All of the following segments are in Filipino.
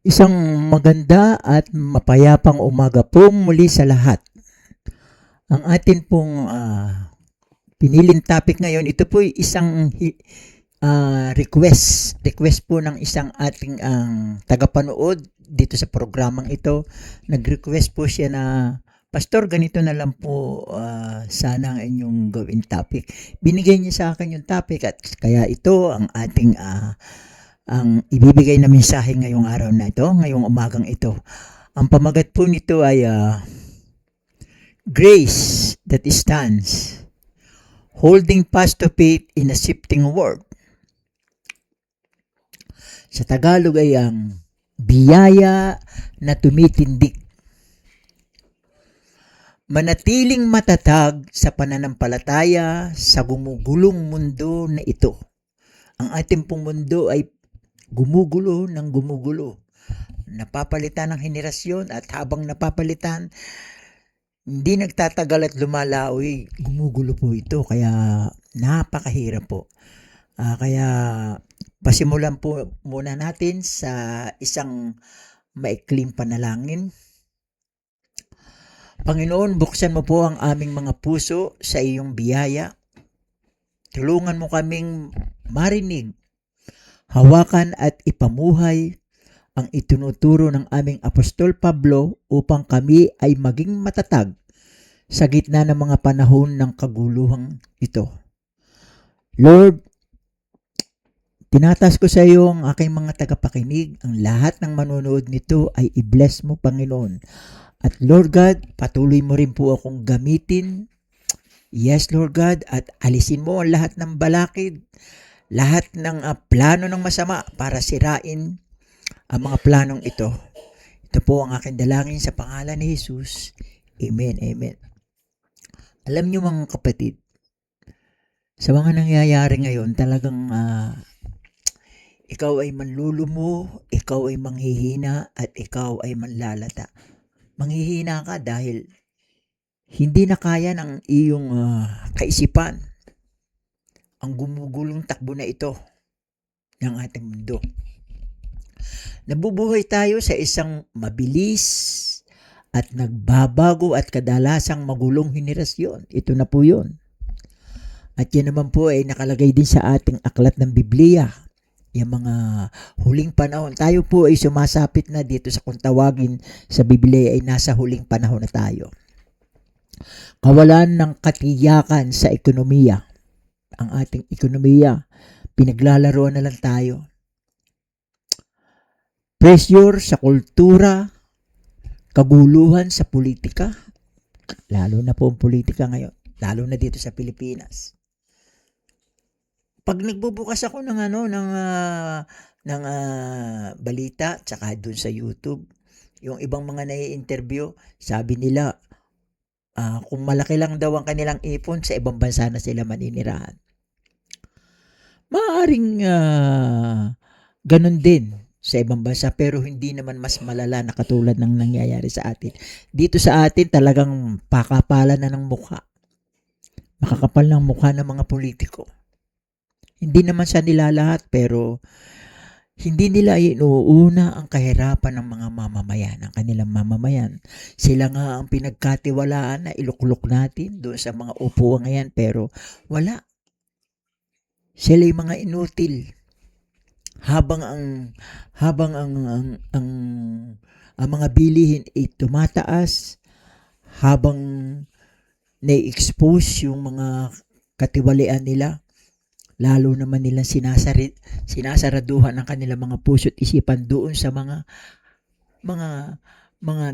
Isang maganda at mapayapang umaga po muli sa lahat. Ang atin pong piniling topic ngayon, ito po isang request po ng isang ating tagapanood dito sa programang ito. Nag-request po siya na, Pastor, ganito na lang po sana ang inyong gawin topic. Binigay niya sa akin yung topic at kaya ito ang ating ang ibibigay na mensahe ngayong araw na ito, ngayong umagang ito. Ang pamagat po nito ay Grace that stands, holding fast to faith in a shifting world. Sa Tagalog ay ang biyaya na tumitindig. Manatiling matatag sa pananampalataya sa gumugulong mundo na ito. Ang ating pong mundo ay gumugulo ng gumugulo. Napapalitan ng henerasyon at habang napapalitan, hindi nagtatagal at lumalaoy, gumugulo po ito. Kaya napakahirap po. Kaya pasimulan po muna natin sa isang maikling panalangin. Panginoon, buksan mo po ang aming mga puso sa iyong biyaya. Tulungan mo kaming marinig, hawakan at ipamuhay ang itinuturo ng aming Apostol Pablo upang kami ay maging matatag sa gitna ng mga panahon ng kaguluhang ito. Lord, tinatas ko sa iyo ang aking mga tagapakinig. Ang lahat ng manonood nito ay i-bless mo, Panginoon. At Lord God, patuloy mo rin po akong gamitin. Yes, Lord God, at alisin mo ang lahat ng balakid, lahat ng plano ng masama para sirain ang mga planong ito. Ito po ang aking dalangin sa pangalan ni Jesus. Amen, amen. Alam niyo mga kapatid, sa mga nangyayari ngayon, talagang ikaw ay manlulumo, ikaw ay manghihina, at ikaw ay manlalata. Manghihina ka dahil hindi na kaya ng iyong kaisipan ang gumugulong takbo na ito ng ating mundo. Nabubuhay tayo sa isang mabilis at nagbabago at kadalasang magulong henerasyon. Ito na po yun. At yan naman po ay nakalagay din sa ating aklat ng Biblia. Yung mga huling panahon. Tayo po ay sumasapit na dito sa kung tawagin sa Biblia ay nasa huling panahon na tayo. Kawalan ng katiyakan sa ekonomiya. Ang ating ekonomiya, pinaglalaroan na lang tayo. Pressure sa kultura, kaguluhan sa politika, lalo na po ang politika ngayon, lalo na dito sa Pilipinas. Pag nagbubukas ako ng balita tsaka doon sa YouTube, yung ibang mga nai-interview, sabi nila kung malaki lang daw ang kanilang ipon, sa ibang bansa na sila maninirahan. Maaring ganun din sa ibang bansa, pero hindi naman mas malala na katulad ng nangyayari sa atin. Dito sa atin talagang pakapalan na ng mukha. Makakapal ng mukha ng mga politiko. Hindi naman sa nila lahat, pero hindi nila inuuna ang kahirapan ng mga mamamayan, ang kanilang mamamayan. Sila nga ang pinagkatiwalaan na iluklok natin doon sa mga upuan ngayon, pero wala. Sila yung mga inutil. Habang ang mga bilihin ay tumataas, habang na-expose yung mga katiwalian nila, lalo naman nilang sinasaraduhan ang kanilang mga puso't isipan doon sa mga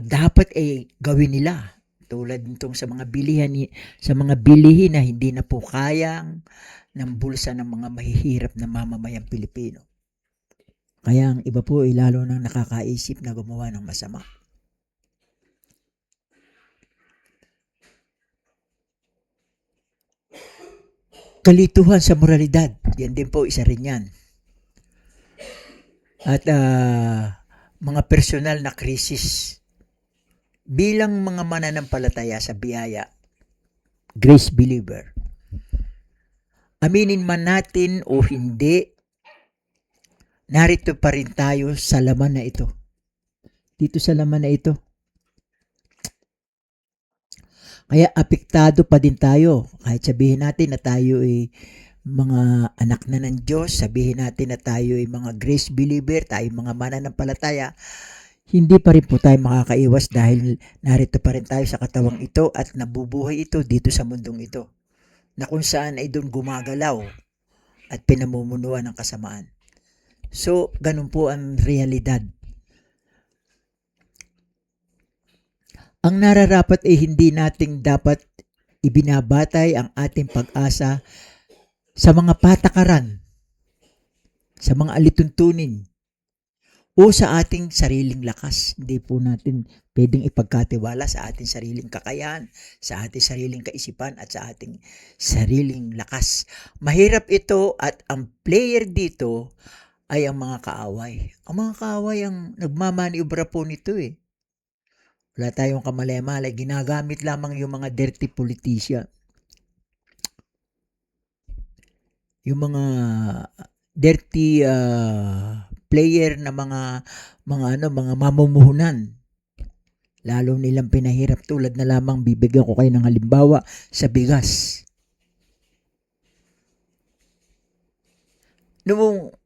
dapat ay gawin nila, tulad nitong sa mga bilihin na hindi na po kayang ng bulsa ng mga mahihirap na mamamayang Pilipino. Kaya ang iba po ay lalo nang nakakaisip na gumawa ng masama. Kalituhan sa moralidad, yan din po, isa rin yan. At mga personal na krisis. Bilang mga mananampalataya sa biyaya, grace believer, aminin man natin o hindi, narito pa rin tayo sa laman na ito. dito sa laman na ito. Kaya apektado pa din tayo. Kahit sabihin natin na tayo ay mga anak na ng Diyos, sabihin natin na tayo ay mga grace believer, tayo mga mananampalataya, hindi pa rin po tayo makakaiwas dahil narito pa rin tayo sa katawang ito at nabubuhay ito dito sa mundong ito, na kung saan ay doon gumagalaw at pinamumunuan ng kasamaan. So, ganun po ang realidad. Ang nararapat ay hindi nating dapat ibinabatay ang ating pag-asa sa mga patakaran, sa mga alituntunin, o sa ating sariling lakas. Hindi po natin pwedeng ipagkatiwala sa ating sariling kakayahan, sa ating sariling kaisipan at sa ating sariling lakas. Mahirap ito at ang player dito ay ang mga kaaway. Ang mga kaaway ang nagmamaniobra po nito eh. Wala tayong kamalay-malay, ginagamit lamang yung mga dirty politician. Yung mga dirty player na mga mamumuhunan. Lalo nilang pinahirap tulad na lamang bibigyan ko kayo ng halimbawa sa bigas. Noong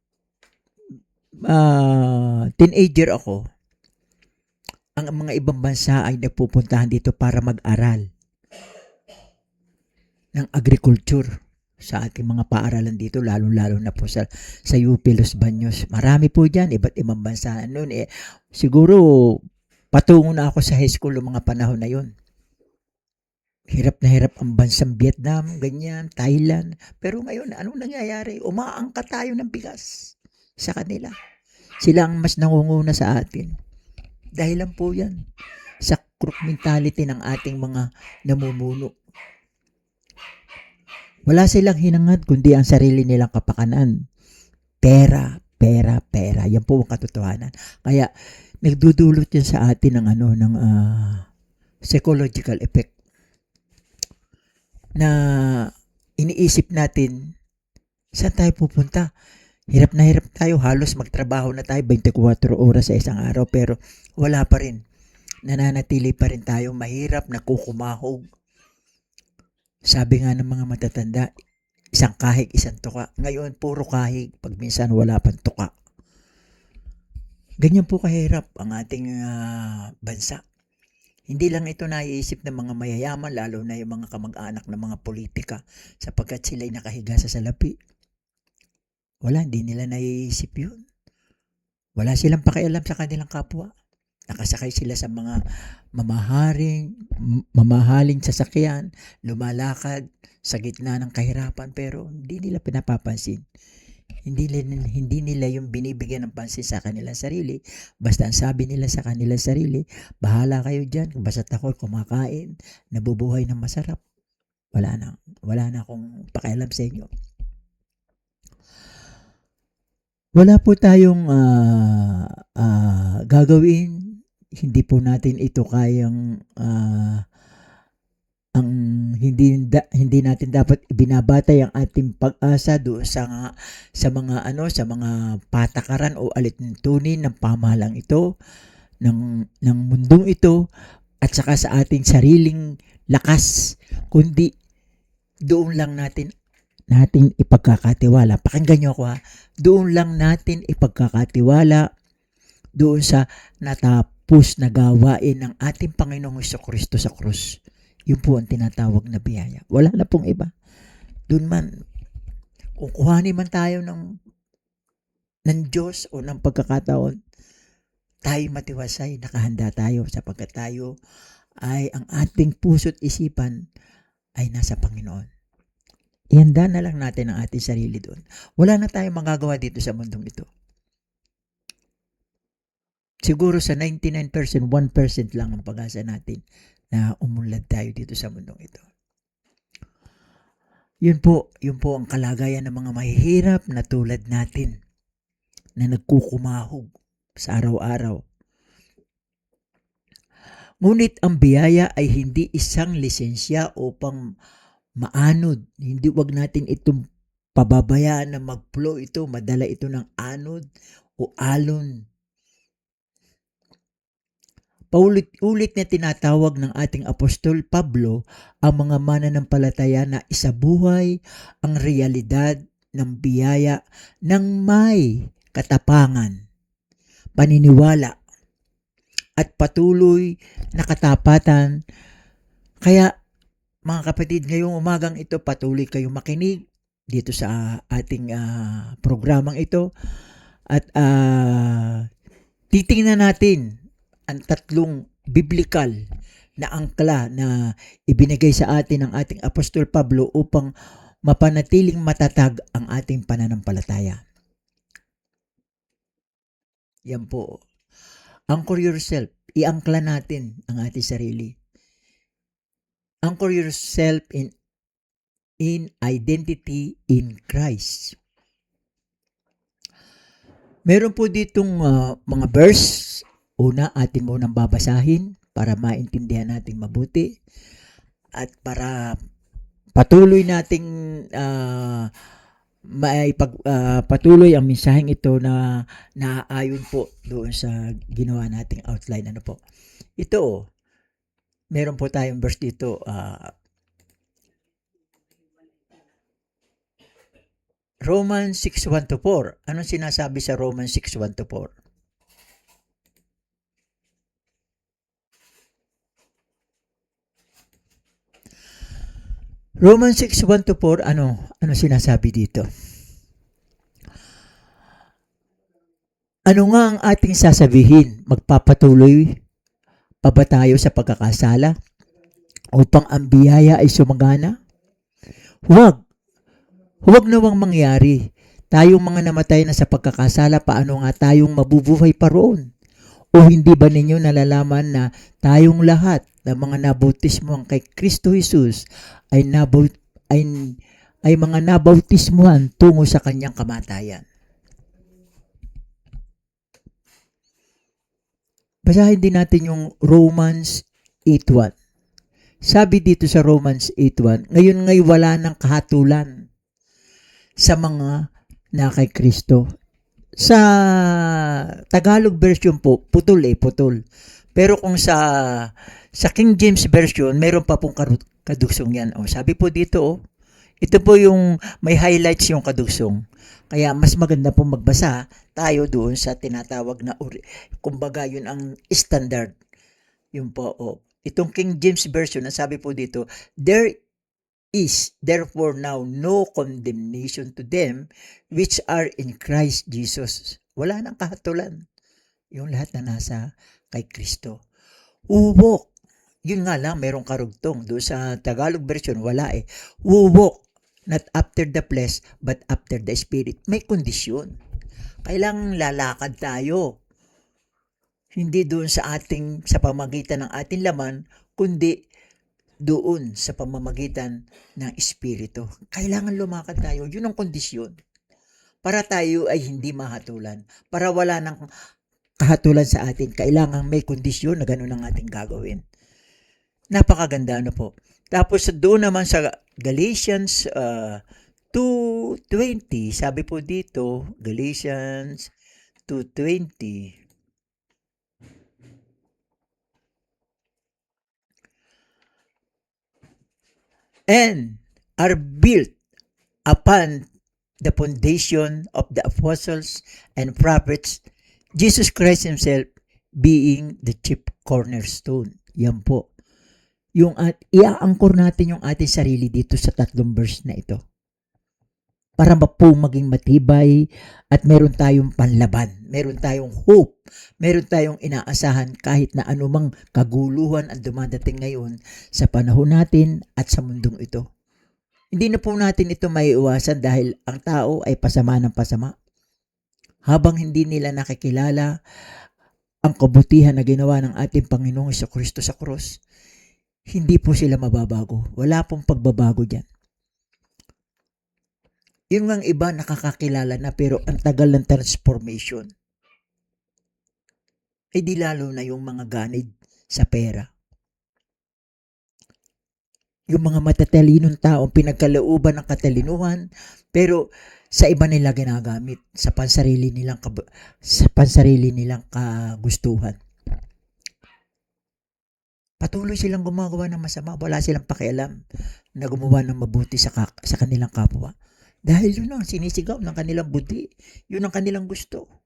teenager ako, ang mga ibang bansa ay nagpupuntahan dito para mag-aral ng agriculture sa ating mga paaralan dito, lalo-lalo na po sa UP Los Baños. Marami po dyan, iba't ibang bansa. Noon siguro patungo na ako sa high school ng mga panahon na yun. Hirap na hirap ang bansang Vietnam, ganyan, Thailand. Pero ngayon, anong nangyayari? Umaangkat tayo ng bigas sa kanila. Sila ang mas nangunguna sa atin. Dahilan po yan sa crook mentality ng ating mga namumuno. Wala silang hinangad kundi ang sarili nilang kapakanan. Pera, pera, pera. Yan po ang katotohanan. Kaya nagdudulot yan sa atin ng psychological effect na iniisip natin saan tayo pupunta. Hirap na hirap tayo, halos magtrabaho na tayo 24 oras sa isang araw pero wala pa rin. Nananatili pa rin tayo mahirap, nakukumahog. Sabi nga ng mga matatanda, isang kahig, isang tuka. Ngayon, puro kahig, pag minsan wala pang tuka. Ganyan po kahirap ang ating bansa. Hindi lang ito naiisip ng mga mayayaman, lalo na yung mga kamag-anak ng mga politika, sapagkat sila'y nakahiga sa salapi. Wala, hindi nila naiisip yun. Wala silang pakialam sa kanilang kapwa. Nakasakay sila sa mga mamahaling sasakyan, lumalakad sa gitna ng kahirapan, pero hindi nila pinapapansin. Hindi nila yung binibigyan ng pansin sa kanilang sarili. Basta ang sabi nila sa kanilang sarili, bahala kayo dyan, basta't ako kumakain, nabubuhay ng masarap. Wala na akong pakialam sa inyo. Wala po tayong gagawin. Hindi po natin ito kayang ang hindi natin dapat ibinabatay ang ating pag-asa doon sa mga patakaran o alituntunin ng pamahalang ito ng mundong ito at saka sa ating sariling lakas, kundi doon lang natin ipagkakatiwala. Pakinggan niyo ako ha. Doon lang natin ipagkakatiwala doon sa natapos na gawain ng ating Panginoong Jesucristo sa krus. Yun po ang tinatawag na biyaya. Wala na pong iba. Doon man, kung kuhanin man tayo ng Diyos o ng pagkakataon, tayo matiwasay, nakahanda tayo sapagkat tayo ay ang ating puso't isipan ay nasa Panginoon. Ihanda na lang natin ang ating sarili doon. Wala na tayong magagawa dito sa mundong ito. Siguro sa 99%, 1% lang ang pag-asa natin na umunlad tayo dito sa mundong ito. Yun po ang kalagayan ng mga mahihirap na tulad natin na nagkukumahog sa araw-araw. Ngunit ang biyaya ay hindi isang lisensya upang maanod. Hindi, wag natin itong pababayaan na mag-flow ito, madala ito ng anod o alon. Paulit-ulit na tinatawag ng ating Apostol Pablo ang mga mananampalataya na isabuhay ang realidad ng biyaya ng may katapangan, paniniwala, at patuloy na katapatan. Kaya mga kapatid, ngayong umagang ito, patuloy kayong makinig dito sa ating programang ito at titingnan natin ang tatlong biblical na angkla na ibinigay sa atin ng ating Apostol Pablo upang mapanatiling matatag ang ating pananampalataya. Yan po. Anchor yourself. Iangkla natin ang ating sarili. Anchor yourself in identity in Christ. Meron po ditong mga verse. Una, atin munang babasahin para maintindihan natin mabuti at para patuloy nating patuloy ang mensaheng ito na naaayon po doon sa ginawa nating outline. Ano po? Ito, meron po tayong verse dito. Romans 6:1-4. Anong sinasabi sa Romans 6:1-4? Romans 6:1-4, ano sinasabi dito? Ano nga ang ating sasabihin? Magpapatuloy pa ba tayo sa pagkakasala upang ang biyaya ay sumagana? Huwag nawang mangyari. Tayong mga namatay na sa pagkakasala, paano nga tayong mabubuhay pa roon? O hindi ba ninyo nalalaman na tayong lahat ng mga nabautismuhan kay Kristo Jesus ay mga nabautismuhan tungo sa kanyang kamatayan? Basahin din natin yung Romans 8:1. Sabi dito sa Romans 8:1, ngayon ngay wala ng kahatulan sa mga na kay Kristo. Sa Tagalog version po, putol. Pero kung sa King James version, meron pa pong kadugsong yan. Sabi po dito, ito po yung may highlights yung kadugsong. Kaya mas maganda po magbasa tayo doon sa tinatawag na, kumbaga yun ang standard. Yun po, itong King James version, sabi po dito, there is therefore now no condemnation to them which are in Christ Jesus. Wala nang kahatulan. Yung lahat na nasa kay Kristo. Uwok. Yun nga lang, merong karugtong. Doon sa Tagalog version, wala eh. Uwok. Not after the flesh, but after the spirit. May kondisyon. Kailangang lalakad tayo. Hindi doon sa pamagitan ng ating laman, kundi doon sa pamamagitan ng Espiritu. Kailangan lumakad tayo. Yun ang kondisyon. Para tayo ay hindi mahatulan. Para wala ng kahatulan sa atin. Kailangan may kondisyon na ganun ang ating gagawin. Napakaganda po. Tapos doon naman sa Galatians 2:20, sabi po dito, Galatians 2:20, and are built upon the foundation of the apostles and prophets, Jesus Christ Himself being the chief cornerstone. Yan po. Yung iaangkor natin yung ating sarili dito sa tatlong verse na ito. Para po maging matibay at meron tayong panlaban, meron tayong hope, meron tayong inaasahan kahit na anumang kaguluhan ang dumadating ngayon sa panahon natin at sa mundong ito. Hindi na po natin ito maiiwasan dahil ang tao ay pasama ng pasama. Habang hindi nila nakikilala ang kabutihan na ginawa ng ating Panginoong Jesucristo sa krus, hindi po sila mababago. Wala pong pagbabago dyan. Yung ang iba nakakakilala na pero ang tagal ng transformation. Ay di lalo na yung mga ganid sa pera. Yung mga matatalinong tao, pinagkalooban ng katalinuhan, pero sa iba nila ginagamit sa pansarili nilang kagustuhan. Patuloy silang gumagawa ng masama, wala silang pakialam na gumawa ng mabuti sa kanilang kapwa. Dahil yun ang sinisigaw ng kanilang budi, yun ang kanilang gusto.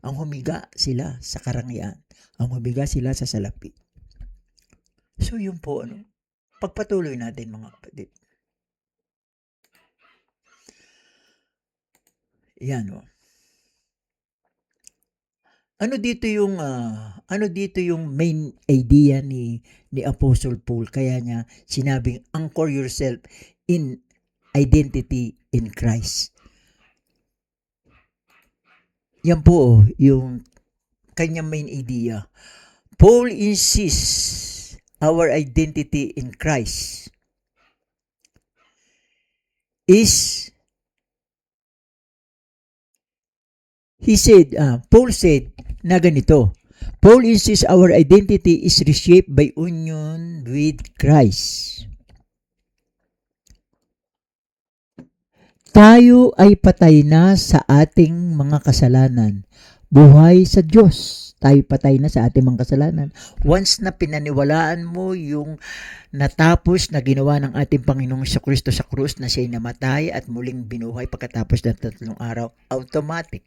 Ang humiga sila sa karangyaan, ang humiga sila sa salapi. So yun po, pagpatuloy natin mga kapatid. Yan o. Ano dito yung main idea ni Apostle Paul, kaya niya sinabing anchor yourself in identity in Christ. Yan po yung kanyang main idea. Paul insists our identity in Christ is, Paul said na ganito, Paul insists our identity is reshaped by union with Christ. Tayo ay patay na sa ating mga kasalanan. Buhay sa Diyos. Tayo patay na sa ating mga kasalanan. Once na pinaniwalaan mo yung natapos na ginawa ng ating Panginoong Kristo sa krus, na siya'y namatay at muling binuhay pagkatapos ng 3 araw, automatic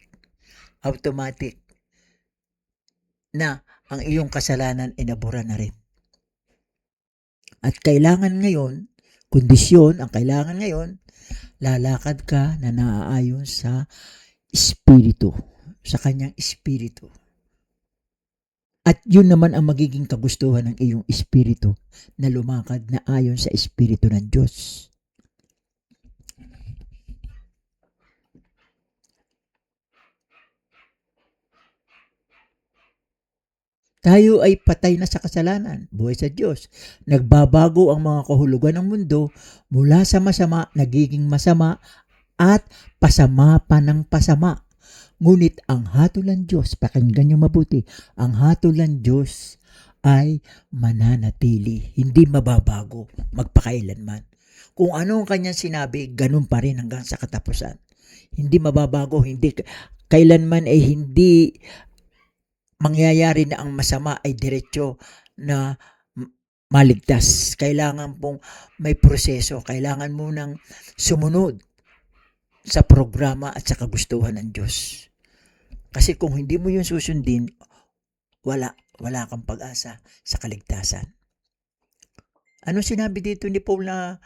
na ang iyong kasalanan inabura na rin. At kailangan ngayon, ang kailangan ngayon, lalakad ka na naaayon sa Espiritu, sa kanyang Espiritu. At yun naman ang magiging kagustuhan ng iyong Espiritu, na lumakad na ayon sa Espiritu ng Diyos. Tayo ay patay na sa kasalanan, buhay sa Diyos. Nagbabago ang mga kahulugan ng mundo mula sa masama, nagiging masama, at pasama pa ng pasama. Ngunit ang hatol ng Diyos, pakinggan niyo mabuti, ang hatol ng Diyos ay mananatili, hindi mababago, magpakailanman. Kung ano ang kanyang sinabi, ganun pa rin hanggang sa katapusan. Hindi mababago, kailanman ay hindi mangyayari na ang masama ay diretso na maligtas. Kailangan pong may proseso. Kailangan mo nang sumunod sa programa at sa kagustuhan ng Diyos. Kasi kung hindi mo yun susundin, wala kang pag-asa sa kaligtasan. Ano sinabi dito ni Paul na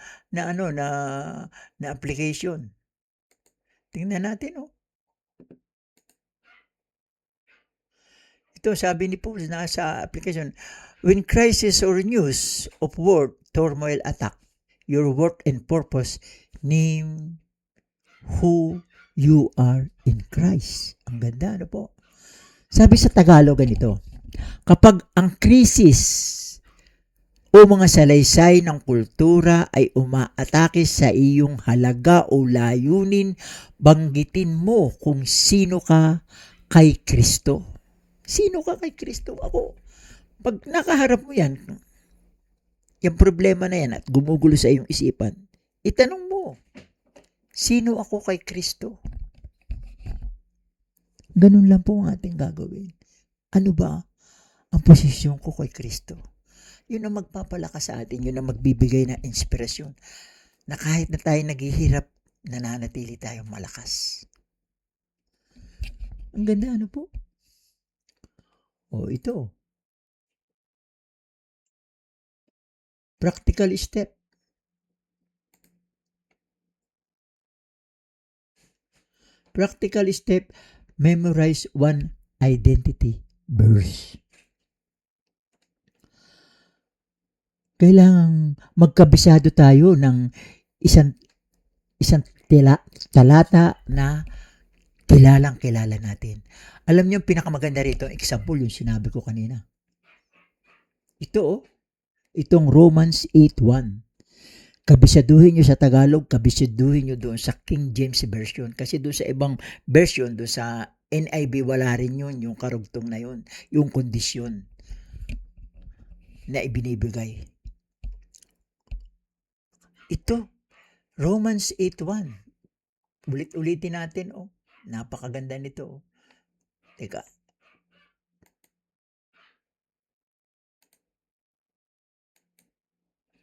application? Tingnan natin, Ito sabi ni Paul na sa application, when crisis or news of war, turmoil attack, your work and purpose, name who you are in Christ. Ang ganda, po? Sabi sa Tagalog ganito, kapag ang krisis o mga salaysay ng kultura ay umaatake sa iyong halaga o layunin, banggitin mo kung sino ka kay Kristo. Sino ka kay Kristo? Ako, pag nakaharap mo yan, yung problema na yan at gumugulo sa iyong isipan, itanong mo, sino ako kay Kristo? Ganun lang po ang ating gagawin. Ano ba ang posisyon ko kay Kristo? Yun ang magpapalakas sa atin, yun ang magbibigay ng inspirasyon na kahit na tayo naghihirap, nananatili tayong malakas. Ang ganda, po? Ito. Practical step. Practical step, memorize one identity verse. Kailangang magkabisado tayo ng isang talata na kilala natin. Alam niyo, pinakamaganda rito, example, yung sinabi ko kanina. Itong Romans 8:1. Kabisaduhin nyo sa Tagalog, kabisaduhin nyo doon sa King James Version. Kasi doon sa ibang version, doon sa NIV, wala rin yun, yung karugtong na yun, yung kondisyon na ibinibigay. Ito, Romans 8:1. Ulit-ulitin natin, napakaganda nito. Teka.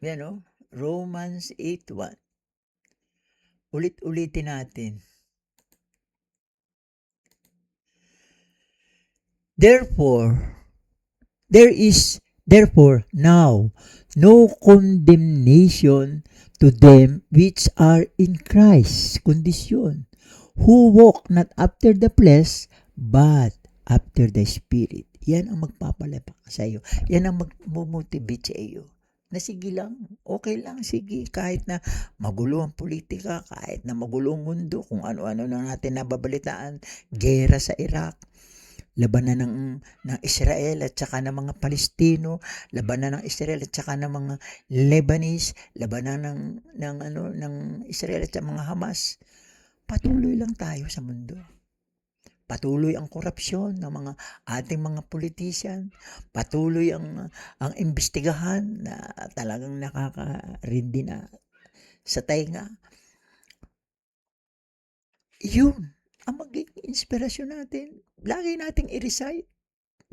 Yan o, Romans 8:1. Ulit-ulitin natin. Therefore, there is therefore now no condemnation to them which are in Christ. Kondisyon. Who walk not after the flesh, but after the Spirit. Yan ang magpapalapak sa iyo. Yan ang mag-motivate sa iyo. Na sige lang, okay lang, sige, kahit na magulo ang politika, kahit na magulo ang mundo, kung ano-ano na natin nababalitaan, gera sa Iraq, labanan ng Israel at saka ng mga Palestino, labanan ng Israel at saka ng mga Lebanese, labanan ng Israel at saka mga Hamas. Patuloy lang tayo sa mundo. Patuloy ang korupsyon ng mga ating mga politician. Patuloy ang imbestigahan na talagang nakakarindi na sa tainga. Yun ang magiging inspirasyon natin. Lagi nating i-recite.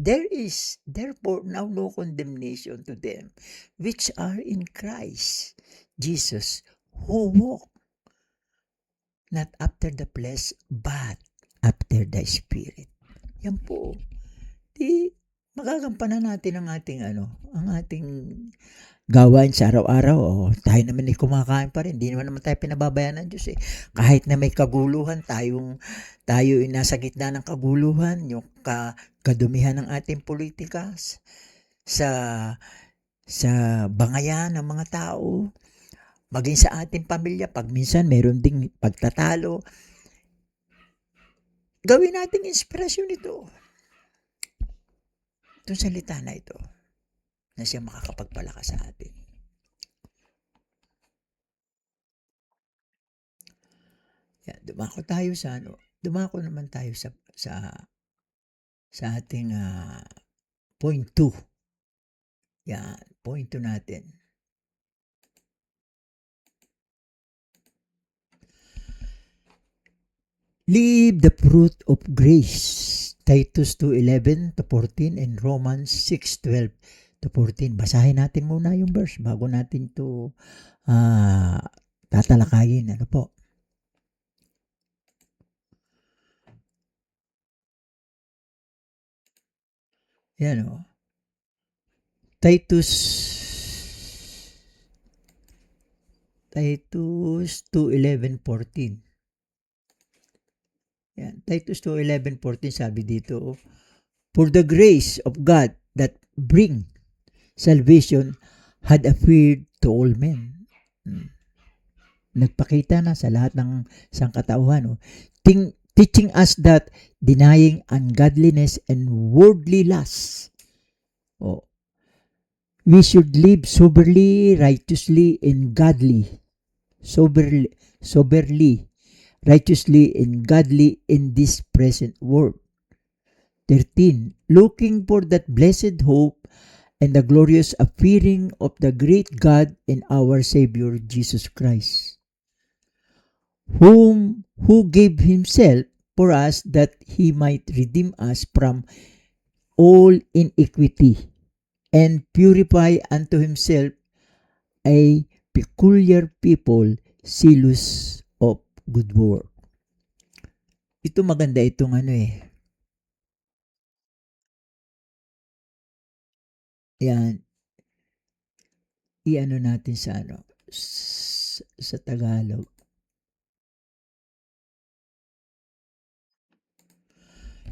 There is therefore now no condemnation to them which are in Christ Jesus, who walk not after the flesh but after the Spirit. Yan po. Di magagampanan natin ang ating gawain sa araw-araw. Tayo naman ay kumakain pa rin. Hindi naman tayo pinababayaan ng Diyos eh. Kahit na may kaguluhan, tayo ay nasa gitna ng kaguluhan, yung kadumihan ng ating politika sa bangayan ng mga tao, maging sa ating pamilya, pag minsan meron ding pagtatalo, gawin nating inspirasyon ito. Itong salita na ito, na siya makakapagpalakas sa atin. Yan, dumako naman tayo sa ating point 2. Yan, point 2 natin. Live the fruit of grace. Titus 2:11 to 14 and Romans 6:12 to 14. Basahin natin muna yung verse bago natin to tatalakayin. Ano po? Yan o. Titus 2:11-14. Yan. Titus 2:11-14 sabi dito, for the grace of God that bring salvation had appeared to all men. Nagpakita na sa lahat ng sangkatauhan. Teaching us that denying ungodliness and worldly lusts, we should live soberly, righteously, and godly. Soberly, righteously, and godly in this present world. 13. Looking for that blessed hope and the glorious appearing of the great God and our Savior Jesus Christ, who gave himself for us that he might redeem us from all iniquity and purify unto himself a peculiar people, zealous of good work. Ito maganda itong Yan. I-ano natin sa Tagalog.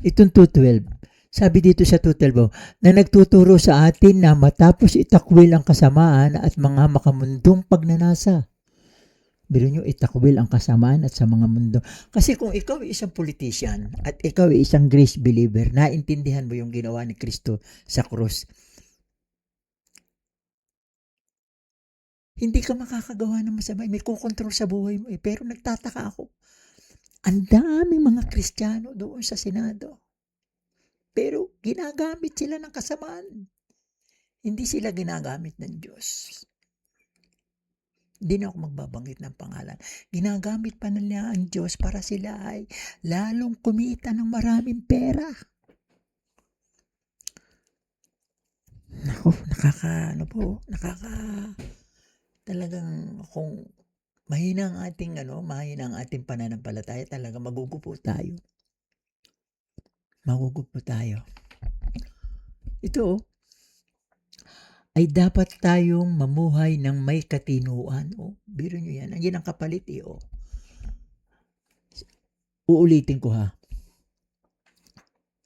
Itong 2:12. Sabi dito sa 2:12 na nagtuturo sa atin na matapos itakwil ang kasamaan at mga makamundong pagnanasa. Biro nyo, itakwil ang kasamaan at sa mga mundo. Kasi kung ikaw ay isang politician at ikaw ay isang grace believer, naintindihan mo yung ginawa ni Kristo sa krus. Hindi ka makakagawa ng masama. May kukontrol sa buhay mo Pero nagtataka ako. Ang daming mga Kristiyano doon sa Senado. Pero ginagamit sila ng kasamaan. Hindi sila ginagamit ng Diyos. Hindi na ako magbabanggit ng pangalan. Ginagamit pa nila ang Diyos para sila ay lalong kumita ng maraming pera. Naku, talagang kung mahina mahina ang ating pananampalataya, talagang magugupo tayo. Magugupo tayo. Ito ay dapat tayong mamuhay ng may katinuan. Biro nyo yan. Yan ang kapalit Uulitin ko ha.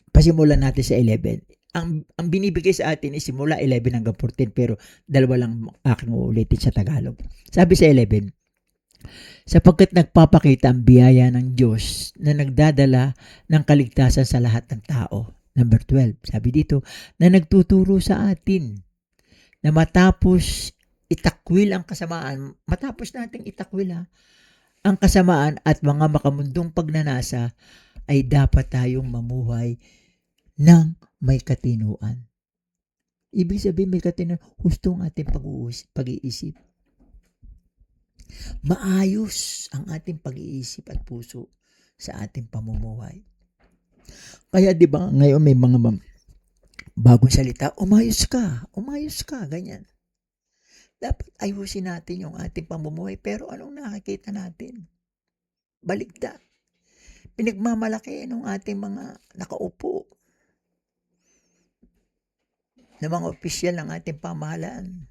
Pasimulan natin sa 11. Ang binibigay sa atin is simula 11 hanggang 14, pero dalawa lang aking uulitin sa Tagalog. Sabi sa 11, sapagkat nagpapakita ang biyaya ng Diyos na nagdadala ng kaligtasan sa lahat ng tao. Number 12, sabi dito, na nagtuturo sa atin na matapos itakwil ang kasamaan, matapos nating itakwil ang kasamaan at mga makamundong pagnanasa, ay dapat tayong mamuhay ng may katinuan. Ibig sabihin may katinuan, husto ang ating pag-iisip. Maayos ang ating pag-iisip at puso sa ating pamumuhay. Kaya di ba ngayon may mga bagong salita, umayos ka, ganyan. Dapat ayusin natin yung ating pamumuhay, pero anong nakikita natin? Baligtad. Pinagmamalaki ng ating mga nakaupo na mga opisyal ng ating pamahalaan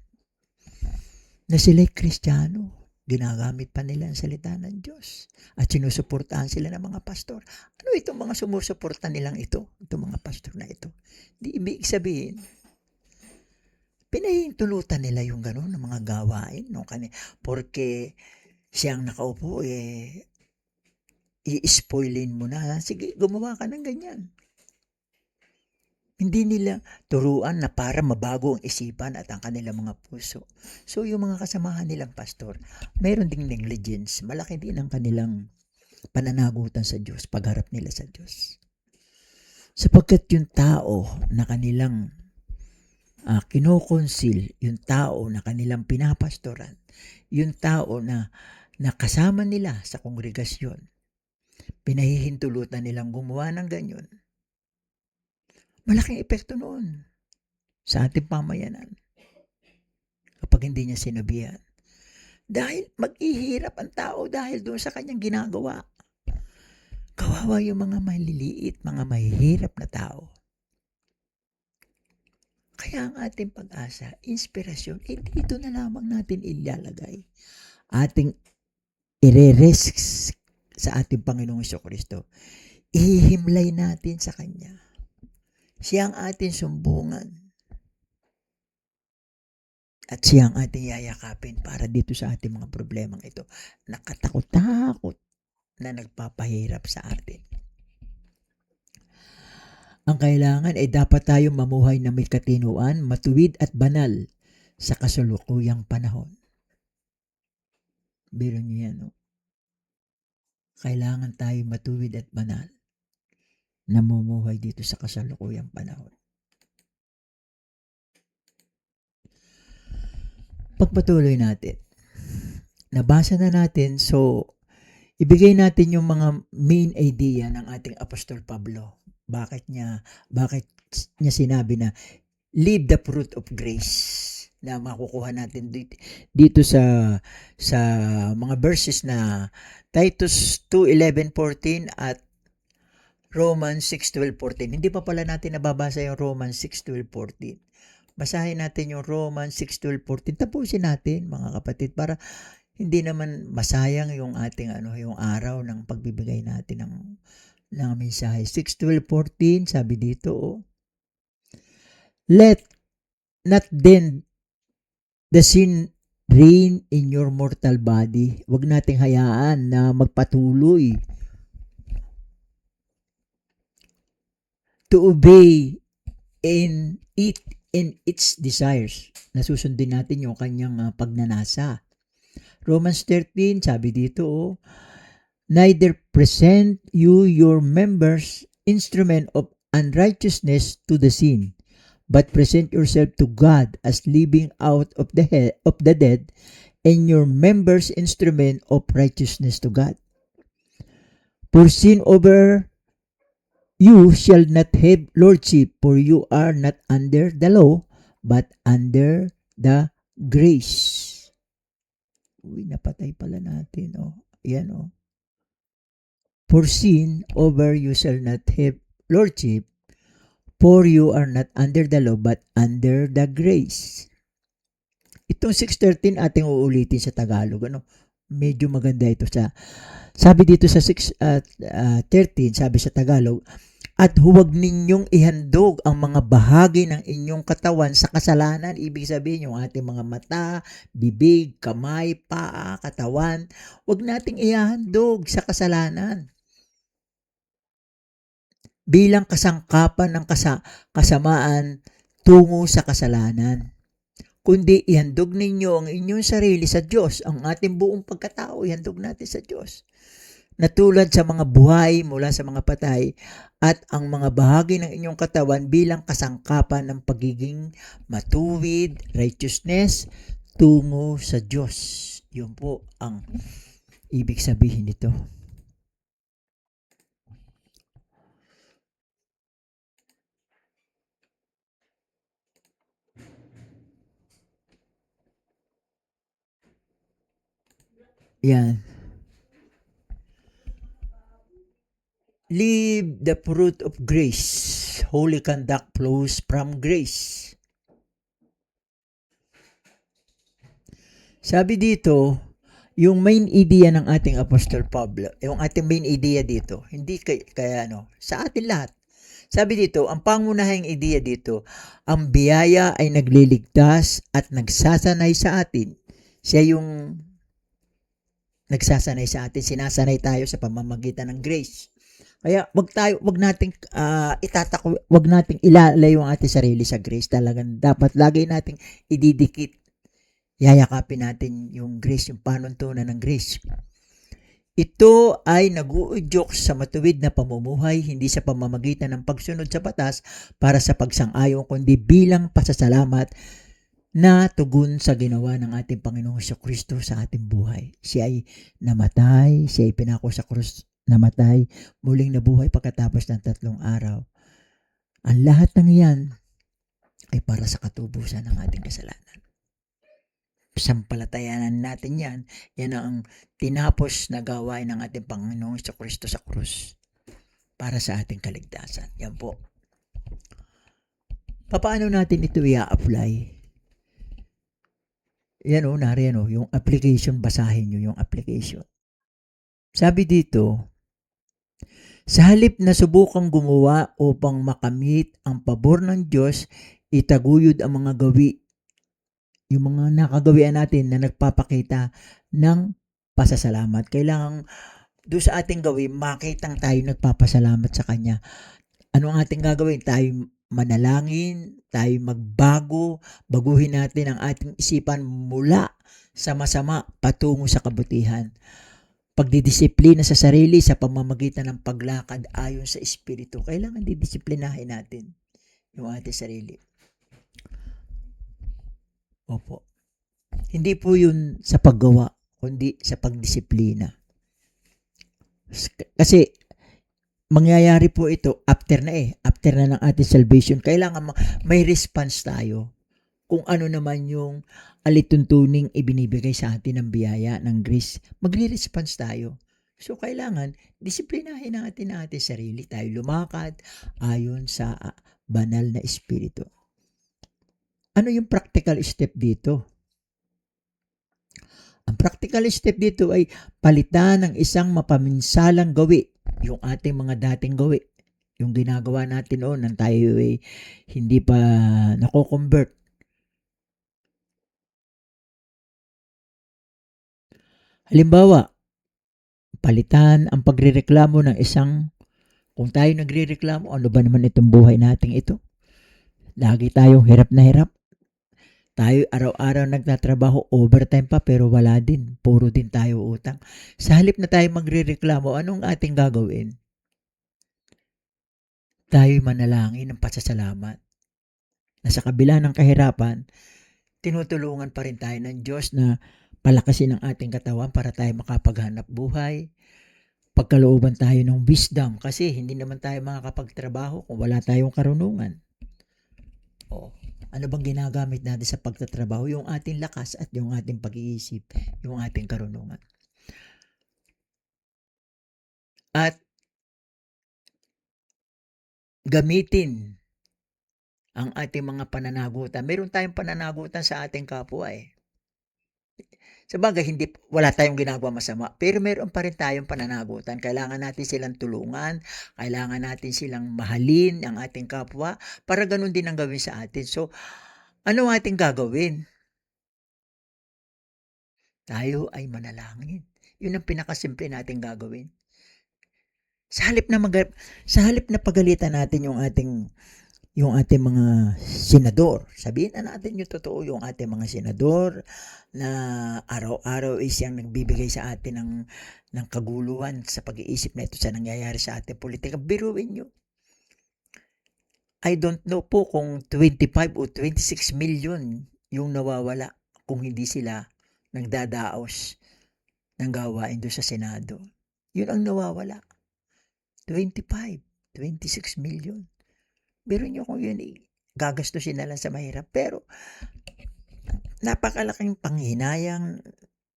na sila'y Kristiyano. Ginagamit pa nila ang salita ng Diyos at sinusuportahan sila ng mga pastor. Ano itong mga sumusuporta nilang ito? Itong mga pastor na ito. Di ibig sabihin, pinahintulutan nila yung gano'n ng mga gawain. No? Porque siyang nakaupo, i-spoilin mo na. Sige, gumawa ka ng ganyan. Hindi nila turuan na para mabago ang isipan at ang kanilang mga puso. So, yung mga kasamahan nilang pastor, mayroon ding negligence. Malaki din ang kanilang pananagutan sa Diyos, pagharap nila sa Diyos. Sapagkat yung tao na kanilang kinokonsil, yung tao na kanilang pinapastoran, yung tao na kasama nila sa kongregasyon, pinahihintulutan nilang gumawa ng ganyan, malaking epekto noon sa ating pamayanan kapag hindi niya sinabihan. Dahil mag-ihirap ang tao dahil doon sa kanyang ginagawa. Kawawa yung mga maliliit, mga mahihirap na tao. Kaya ang ating pag-asa, inspirasyon, dito na lamang natin ilalagay. Ating ire-risk sa ating Panginoong Jesucristo. Ihihimlay natin sa Kanya. Siya ang ating sumbungan. At siya ang ating yayakapin para dito sa ating mga problemang ito. Nakatakot-takot na nagpapahirap sa atin. Ang kailangan ay dapat tayong mamuhay na may katinuan, matuwid at banal sa kasalukuyang panahon. Biro niyo yan, no? Kailangan tayong matuwid at banal na mumuhay dito sa kasalukuyang panahon. Pagpatuloy natin. Nabasa na natin, so ibigay natin yung mga main idea ng ating Apostol Pablo. Bakit niya sinabi na live the fruit of grace na makukuha natin dito sa mga verses na Titus 2:11-14 at Romans 6:12-14. Hindi pa pala natin nababasa yung Romans 6:12-14. Basahin natin yung Romans 6:12-14. Tapusin natin, mga kapatid, para hindi naman masayang yung ating yung araw ng pagbibigay natin ng mensahe. 6:12-14, sabi dito, let not then the sin reign in your mortal body. Huwag nating hayaan na magpatuloy to obey in its desires. Nasusundin natin yung kanyang pagnanasa. Romans 13, sabi dito, neither present you your members instrument of unrighteousness to the sin, but present yourself to God as living out of the dead, and your members instrument of righteousness to God. For sin over you shall not have lordship, for you are not under the law, but under the grace. Uy, napatay pala natin, oh. Yan, oh. For sin over you shall not have lordship, for you are not under the law but under the grace. Itong 6:13 ating uulitin sa Tagalog, ano? Medyo maganda ito sabi dito sa 6:13, sabi sa Tagalog, at huwag ninyong ihandog ang mga bahagi ng inyong katawan sa kasalanan. Ibig sabihin yung ating mga mata, bibig, kamay, paa, katawan. Huwag nating ihandog sa kasalanan bilang kasangkapan ng kasamaan tungo sa kasalanan. Kundi ihandog ninyo ang inyong sarili sa Diyos. Ang ating buong pagkatao, ihandog natin sa Diyos. Na tulad sa mga buhay mula sa mga patay, at ang mga bahagi ng inyong katawan bilang kasangkapan ng pagiging matuwid, righteousness, tungo sa Diyos. Yun po ang ibig sabihin nito. Yan. Live the fruit of grace. Holy conduct flows from grace. Sabi dito, yung main idea ng ating Apostol Pablo, yung ating main idea dito, hindi kaya sa atin lahat. Sabi dito, ang pangunahing idea dito, ang biyaya ay nagliligtas at nagsasanay sa atin. Siya yung nagsasanay sa atin, sinasanay tayo sa pamamagitan ng grace. Kaya wag nating wag nating ilalayo ang ating sarili sa grace. Talagang dapat lagi nating ididikit. Yayakapin natin yung grace, yung panuntunan ng grace. Ito ay nag-uudyok sa matuwid na pamumuhay, hindi sa pamamagitan ng pagsunod sa batas para sa pagsang-ayon, kundi bilang pasasalamat na tugon sa ginawa ng ating Panginoong Kristo sa ating buhay. Siya ay namatay, siya ay pinako sa krus, namatay, muling nabuhay pagkatapos ng 3 araw. Ang lahat ng iyan ay para sa katubusan ng ating kasalanan. Sampalatayanan natin yan. Yan ang tinapos na gawain ng ating Panginoong Kristo sa krus para sa ating kaligtasan. Yan po. Paano natin ito i-apply? Yan o, nariyan o, yung application, basahin nyo yung application. Sabi dito, sa halip na subukang gumawa upang makamit ang pabor ng Diyos, itaguyod ang mga gawi, yung mga nakagawian natin na nagpapakita ng pasasalamat. Kailangan doon sa ating gawin, makitang tayo nagpapasalamat sa Kanya. Ano ang ating gagawin? Tayo manalangin, tayo magbago, baguhin natin ang ating isipan mula sa masama patungo sa kabutihan. Pagdidisiplina sa sarili sa pamamagitan ng paglakad ayon sa Espiritu. Kailangan didisiplinahin natin yung ating sarili. Opo. Hindi po yun sa paggawa, kundi sa pagdisiplina. Kasi mangyayari po ito after na ng ating salvation. Kailangan may response tayo kung ano naman yung alituntuning ibinibigay sa atin ng biyaya, ng grace. Magre-response tayo. So, kailangan disiplinahin natin ang ating sarili. Tayo lumakad ayon sa banal na Espiritu. Ano yung practical step dito? Ang practical step dito ay palitan ng isang mapaminsalang gawi, yung ating mga dating gawi, yung ginagawa natin noon nang tayo ay hindi pa nako-convert. Halimbawa, palitan ang pagrereklamo ng isang, kung tayo nagrereklamo, ano ba naman itong buhay nating ito? Lagi tayong hirap na hirap. Tayo araw-araw nagtatrabaho, overtime pa, pero wala din. Puro din tayo utang. Sa halip na tayo magrereklamo, anong ating gagawin? Tayo manalangin ng pasasalamat. Na sa kabila ng kahirapan, tinutulungan pa rin tayo ng Diyos na palakasin ang ating katawan para tayo makapaghanap buhay. Pagkalooban tayo ng wisdom kasi hindi naman tayo makakapagtrabaho kung wala tayong karunungan. Ano bang ginagamit natin sa pagtatrabaho? Yung ating lakas at yung ating pag-iisip, yung ating karunungan. At gamitin ang ating mga pananagutan. Meron tayong pananagutan sa ating kapwa eh. Sabagay wala tayong ginagawang masama, pero meron pa rin tayong pananagutan. Kailangan natin silang tulungan, kailangan natin silang mahalin ang ating kapwa para ganun din ang gawin sa atin. So, ano ang ating gagawin? Tayo ay manalangin. Yun ang pinakasimple nating gagawin. Sa halip na pagalitan natin yung ating mga senador. Sabihin na natin yung totoo, yung ating mga senador na araw-araw ay siyang nagbibigay sa atin ng kaguluhan sa pag-iisip na ito sa nangyayari sa ating politika. Biruin nyo. I don't know po kung 25 o 26 million yung nawawala kung hindi sila nagdadaos ng gawain doon sa Senado. Yun ang nawawala. 25, 26 million. Biro nyo kung yun gagastusin na lang sa mahirap. Pero napakalaking panghinayang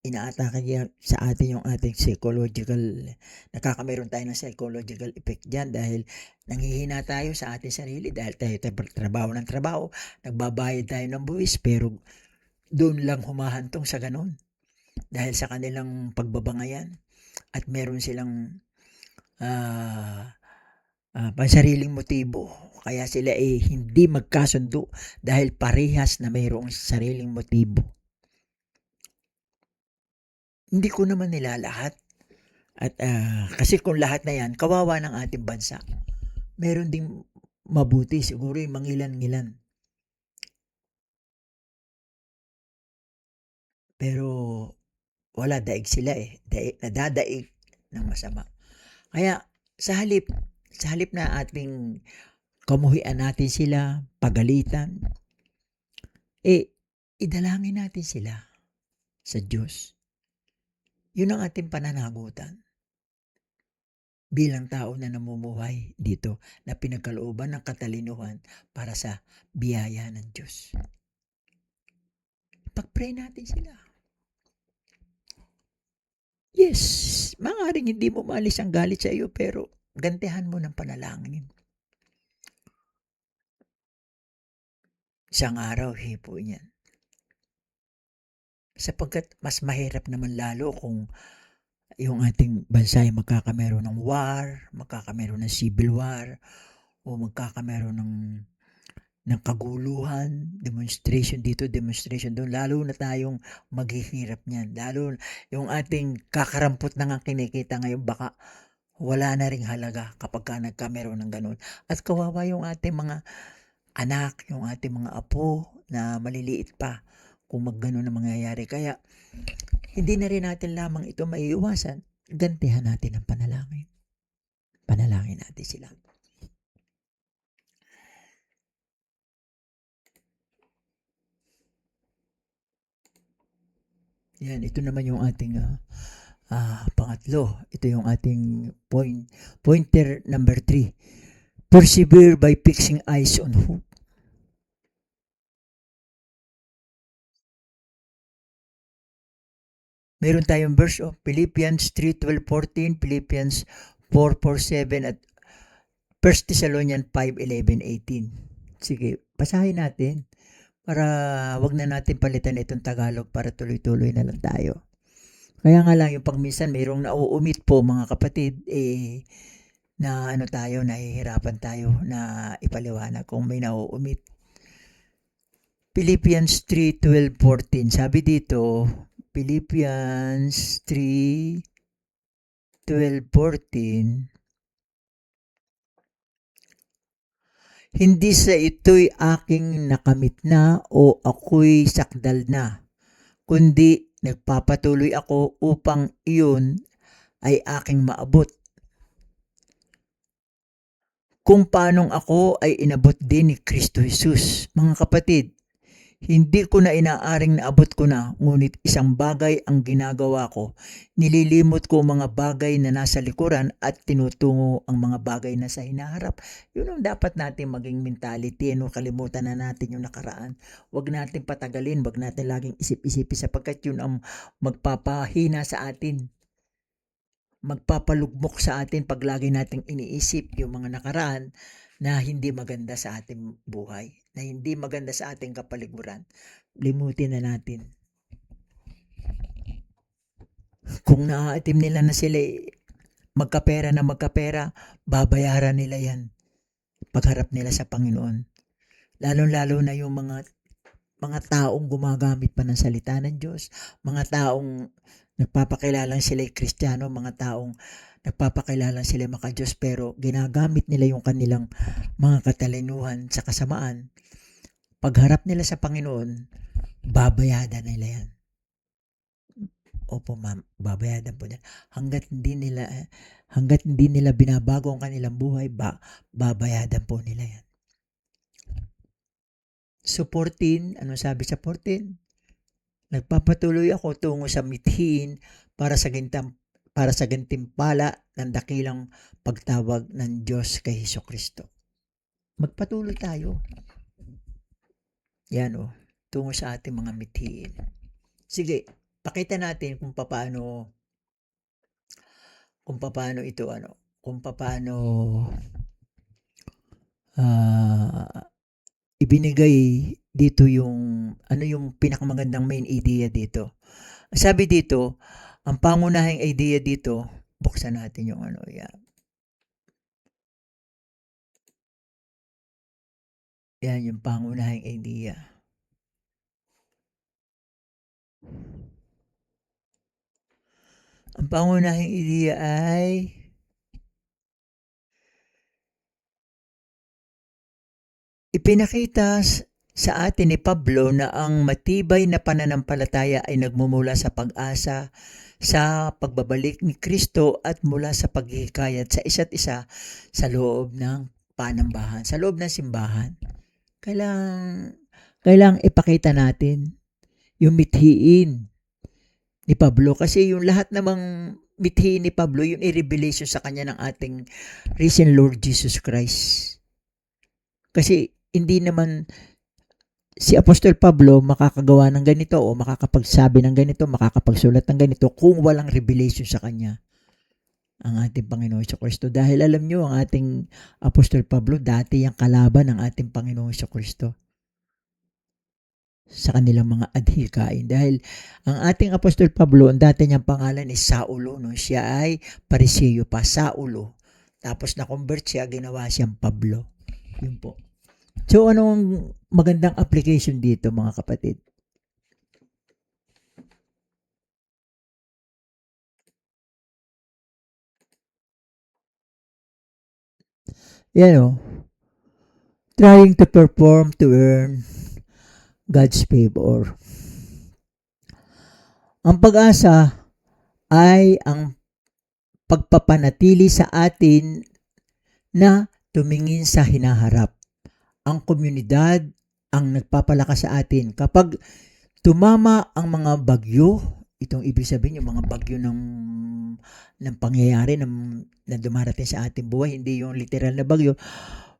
inaatake sa atin yung ating psychological, nakakameron tayo ng psychological effect dyan dahil nanghihina tayo sa ating sarili dahil tayo trabaho ng trabaho, nagbabayad tayo ng buwis pero doon lang humahantong sa ganun dahil sa kanilang pagbabangayan at meron silang pansariling motibo. Kaya sila hindi magkasundo dahil parehas na mayroong sariling motibo. Hindi ko naman nilalahat. At kasi kung lahat na yan, kawawa ng ating bansa. Meron ding mabuti, siguro yung mangilan-ngilan. Pero wala, daig sila nadadaig ng masama. Kaya sa halip na ating kamuhian natin sila, pagalitan, idalangin natin sila sa Diyos. Yun ang ating pananagutan bilang tao na namumuhay dito na pinagkalooban ng katalinuhan para sa biyaya ng Diyos. Pag-pray natin sila. Yes, maaaring hindi mo maalis ang galit sa iyo pero gantihan mo ng panalangin. Isang araw, hipo niyan. Sapagkat mas mahirap naman lalo kung yung ating bansa ay magkakameron ng war, magkakameron ng civil war, o magkakameron ng kaguluhan, demonstration dito, demonstration doon. Lalo na tayong maghihirap niyan. Lalo yung ating kakarampot na nga kinikita ngayon, baka wala na ring halaga kapag ka nagkameron ng ganun. At kawawa yung ating mga anak, yung ating mga apo na maliliit pa kung magganon na mangyayari. Kaya hindi na rin natin lamang ito maiiwasan. Gantihan natin ang panalangin. Panalangin natin sila. Yan, ito naman yung ating pangatlo. Ito yung ating pointer number 3. Persevere by fixing eyes on hope. Meron tayong verse of Philippians 3:12-14, Philippians 4:4-7 at 1 Thessalonians 5:11-18. Sige, basahin natin para wag na natin palitan itong Tagalog para tuloy-tuloy na lang tayo. Kaya nga lang yung pagminsan mayroong nauumit po mga kapatid na nahihirapan tayo na ipaliwanag kung may nauumit. Philippians 3:12-14. Sabi dito, Philippians 3:12-14, hindi sa ito'y aking nakamit na o ako'y sakdal na, kundi nagpapatuloy ako upang iyon ay aking maabot. Kung paanong ako ay inabot din ni Kristo Jesus. Mga kapatid, Hindi ko na inaaring naabot ko na, ngunit isang bagay ang ginagawa ko. Nililimot ko ang mga bagay na nasa likuran at tinutungo ang mga bagay na sa hinaharap. Yun ang dapat natin maging mentality, no? Kalimutan na natin yung nakaraan. Huwag natin patagalin, huwag natin laging isip-isipin sapagkat yun ang magpapahina sa atin, magpapalugmok sa atin pag lagi nating iniisip yung mga nakaraan na hindi maganda sa ating buhay, na hindi maganda sa ating kapaligiran. Limutin na natin. Kung naaatim nila na sila magkapera na magkapera, babayaran nila yan pagharap nila sa Panginoon. Lalo-lalo na yung mga taong gumagamit pa ng salita ng Diyos, mga taong nagpapakilalang sila'y Kristiyano, mga taong nagpapakilalang sila maka-Diyos pero ginagamit nila yung kanilang mga katalinuhan sa kasamaan. Pagharap nila sa Panginoon, babayadan nila yan. Opo ma'am, babayadan po nila. Hanggat hindi nila binabago ang kanilang buhay, babayadan po nila yan. So 14, ano sabi sa 14? Nagpapatuloy ako tungo sa mithiin para sa gantimpala ng dakilang pagtawag ng Diyos kay Hesukristo. Magpatuloy tayo. Yan tungo sa ating mga mithiin. Sige, pakita natin kung paano ito kung paano ibinigay dito yung yung pinakamagandang main idea dito. Sabi dito, ang pangunahing idea dito, buksan natin yung yan. Yan yung pangunahing idea. Ang pangunahing idea ay ipinakita sa atin ni Pablo na ang matibay na pananampalataya ay nagmumula sa pag-asa sa pagbabalik ni Kristo at mula sa paghihikayat sa isa't isa sa loob ng panambahan, sa loob ng simbahan. Kailangang ipakita natin yung mithiin ni Pablo kasi yung lahat namang mithiin ni Pablo, yung i-revelation sa kanya ng ating risen Lord Jesus Christ. Kasi hindi naman si Apostol Pablo makakagawa ng ganito o makakapagsabi ng ganito, makakapagsulat ng ganito kung walang revelation sa kanya ang ating Panginoon Kristo. Dahil alam nyo, ang ating Apostol Pablo dati yung kalaban ng ating Panginoon Kristo sa kanilang mga adhikain. Dahil ang ating Apostol Pablo, ang dati niyang pangalan is Saulo. No? Siya ay Pariseo pa, Saulo. Tapos na-convert siya, ginawa siyang Pablo. Yun po. So, anong magandang application dito, mga kapatid? Yan trying to perform to earn God's favor. Ang pag-asa ay ang pagpapanatili sa atin na tumingin sa hinaharap. Ang komunidad ang nagpapalakas sa atin. Kapag tumama ang mga bagyo, itong ibig sabihin yung mga bagyo ng pangyayari na dumarating sa ating buhay, hindi yung literal na bagyo,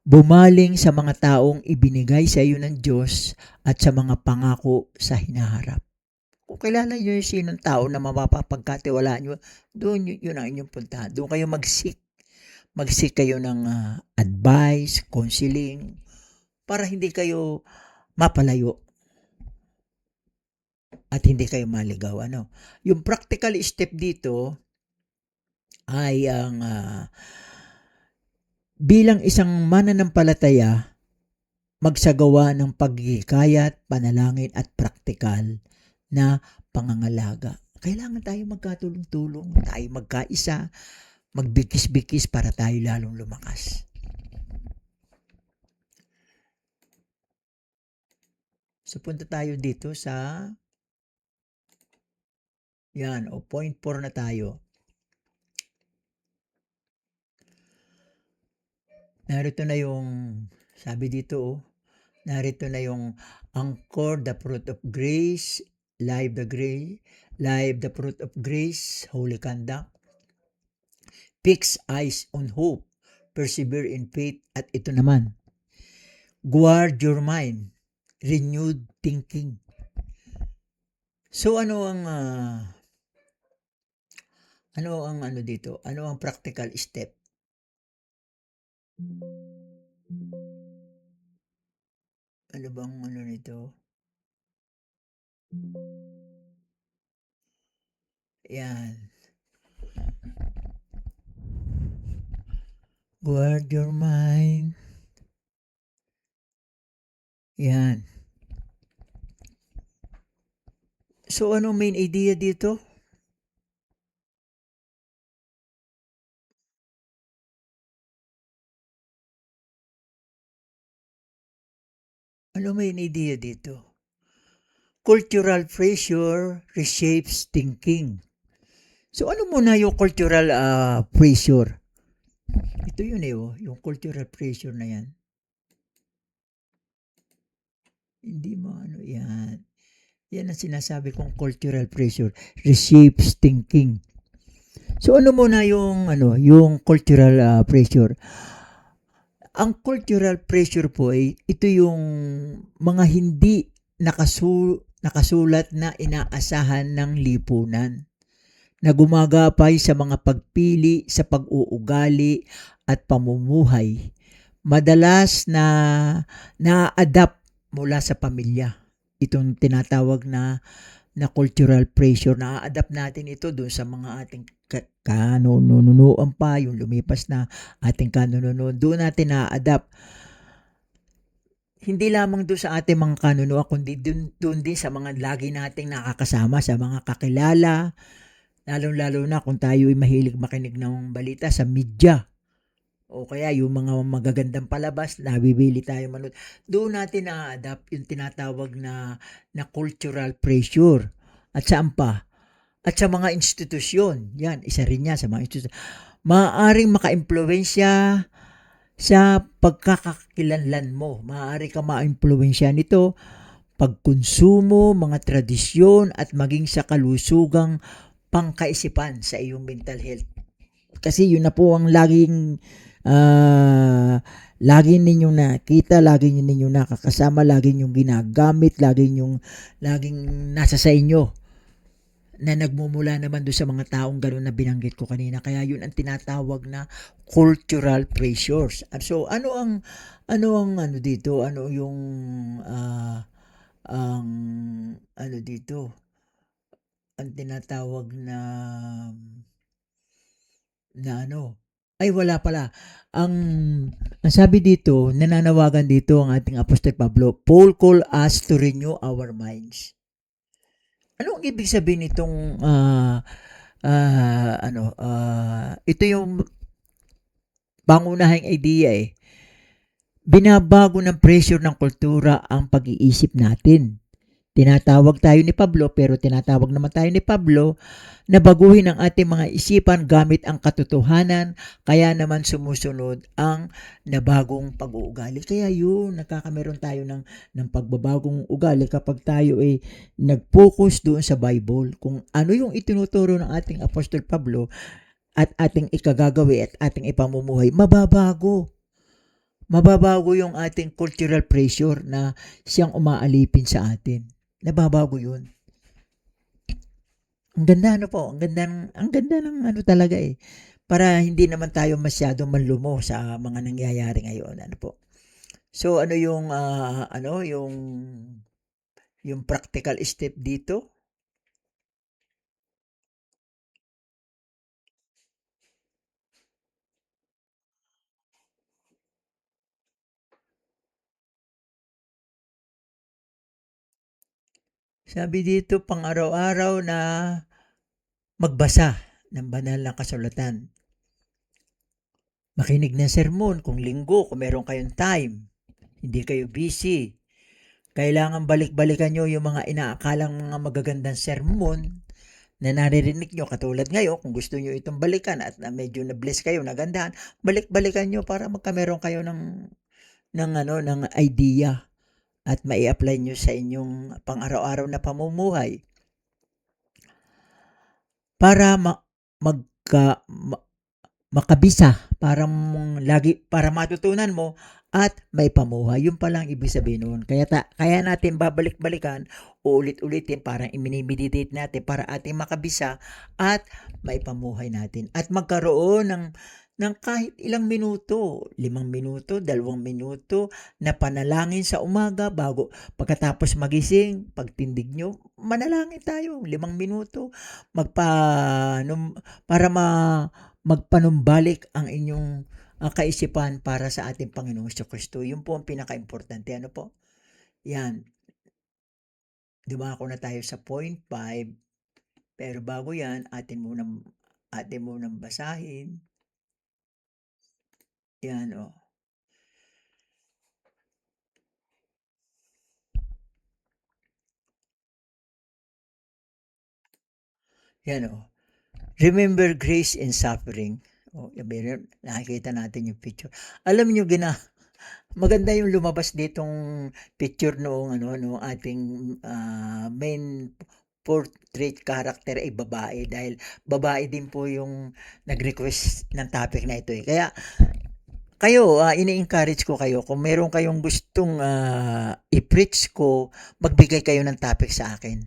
bumaling sa mga taong ibinigay sa iyo ng Diyos at sa mga pangako sa hinaharap. Kung kilala nyo yung sinong tao na mapapagkatiwalaan nyo, doon yun ang inyong puntahan. Doon kayo mag-seek. Mag-seek kayo ng advice, counseling, para hindi kayo mapalayo at hindi kayo maligaw. Yung practical step dito ay ang bilang isang mananampalataya, magsagawa ng paghihikayat, panalangin at praktikal na pangangalaga. Kailangan tayo magkatulong-tulong, tayo magkaisa, magbikis-bikis para tayo lalong lumakas. So, punta tayo dito sa point 4 na tayo. Narito na yung sabi dito Narito na yung Anchor, the fruit of grace, live the fruit of grace, holy conduct, fix eyes on hope, persevere in faith, at ito naman, guard your mind, renewed thinking. So ano dito? Ano ang practical step? Ano bang ano nito? Yan. Guard your mind. Yan. So, ano main idea dito? Ano main idea dito? Cultural pressure reshapes thinking. So, ano muna yung cultural pressure? Ito yun yung cultural pressure na yan. Hindi mo yan. Yan ang sinasabi kong cultural pressure reshapes thinking. So, ano muna yung cultural pressure? Ang cultural pressure po ay ito yung mga hindi nakasulat na inaasahan ng lipunan na gumagapay sa mga pagpili sa pag-uugali at pamumuhay. Madalas na na-adapt mula sa pamilya. Itong tinatawag na cultural pressure, na-adapt natin ito doon sa mga ating kanununuan pa, yung lumipas na ating kanununuan, doon natin na-adapt. Hindi lamang doon sa ating mga kanunuan, kundi doon din sa mga lagi nating nakakasama, sa mga kakilala, lalong-lalo na kung tayo ay mahilig makinig ng balita sa media, o kaya yung mga magagandang palabas, nabibili tayo manood. Doon natin na-adapt yung tinatawag na cultural pressure. At saan pa? At sa mga institusyon. Yan, isa rin yan sa mga institusyon. Maaaring maka-impluwensya sa pagkakakilanlan mo. Maaari ka ma-impluwensya nito pagkonsumo, mga tradisyon, at maging sa kalusugang pangkaisipan sa iyong mental health. Kasi yun na po ang lagi ninyong nakita, lagi ninyong nakakasama, lagi ninyong ginagamit, laging nasa sa inyo, na nagmumula naman doon sa mga taong gano'n na binanggit ko kanina. Kaya yun ang tinatawag na cultural pressures. So, ano dito? Ano yung ang ano dito? Ang tinatawag na ay wala pala. Ang sabi dito, nananawagan dito ang ating Apostol Pablo, Paul call us to renew our minds. Ano ang ibig sabihin nitong ito yung pangunahing idea Binabago ng pressure ng kultura ang pag-iisip natin. Tinatawag tayo ni Pablo, pero tinatawag naman tayo ni Pablo na baguhin ang ating mga isipan gamit ang katotohanan, kaya naman sumusunod ang nabagong pag-uugali. Kaya yun, nakakameron tayo ng pagbabagong ugali kapag tayo ay nag-focus doon sa Bible. Kung ano yung itinuturo ng ating Apostol Pablo at ating ikagagawi at ating ipamumuhay, mababago. Mababago yung ating cultural pressure na siyang umaalipin sa atin. Nababago yun. Ang ganda ang ganda ng talaga para hindi naman tayo masyadong manlumo sa mga nangyayari ngayon, po. So yung practical step dito. Sabi dito, pang araw-araw na magbasa ng banal na kasulatan. Makinig ng sermon kung linggo, kung meron kayong time. Hindi kayo busy. Kailangan balik-balikan nyo yung mga inaakalang mga magagandang sermon na naririnig nyo. Katulad ngayon, kung gusto nyo itong balikan at medyo na-bless kayo, nagandahan, balik-balikan nyo para magkameron kayo ng idea at mai-apply nyo sa inyong pang-araw-araw na pamumuhay para makabisa, para matutunan mo at may pamuhay. Yun palang ibig sabihin nun. Kaya natin babalik-balikan, uulit-ulitin, parang i-meditate natin para ating makabisa at may pamuhay natin. At magkaroon ng kahit ilang minuto, 5 minuto, 2 minuto, na panalangin sa umaga pagkatapos magising, pagtindig nyo, manalangin tayo, 5 minuto, para magpanumbalik ang inyong kaisipan para sa ating Panginoong Kristo. Yun po ang pinaka-importante. Ano po? Yan. Dumako na tayo sa point 5. Pero bago yan, atin munang basahin. Yan o. Yan o. Remember grace in suffering. O, nakikita natin yung picture. Alam nyo, maganda yung lumabas ditong picture noong ating main portrait character ay babae, dahil babae din po yung nag-request ng topic na ito. Kaya kayo, ini-encourage ko kayo, kung meron kayong gustong i-preach ko, magbigay kayo ng topic sa akin.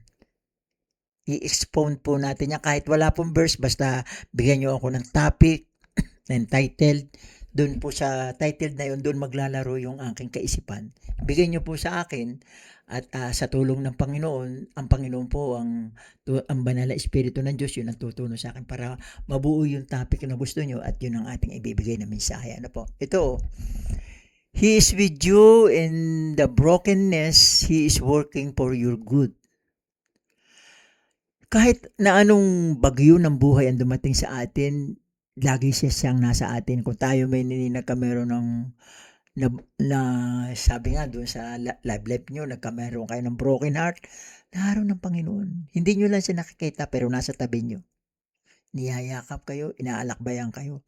I-expound po natin yan kahit wala pong verse, basta bigyan nyo ako ng topic, entitled. Doon po sa title na yun, doon maglalaro yung aking kaisipan. Bigyan nyo po sa akin at sa tulong ng Panginoon, ang Panginoon po, ang banal na Espiritu ng Diyos, yun ang tutuno sa akin para mabuo yung topic na gusto nyo at yun ang ating ibibigay na mensahe. Ano po? Ito, He is with you in the brokenness. He is working for your good. Kahit na anong bagyo ng buhay ang dumating sa atin, lagi siyang nasa atin. Kung tayo may nagkameron ng na sabi nga doon sa live nyo, nagkameron kayo ng broken heart, naroon ng Panginoon. Hindi nyo lang siya nakikita, pero nasa tabi nyo. Niyayakap kayo, inaalakbayan kayo.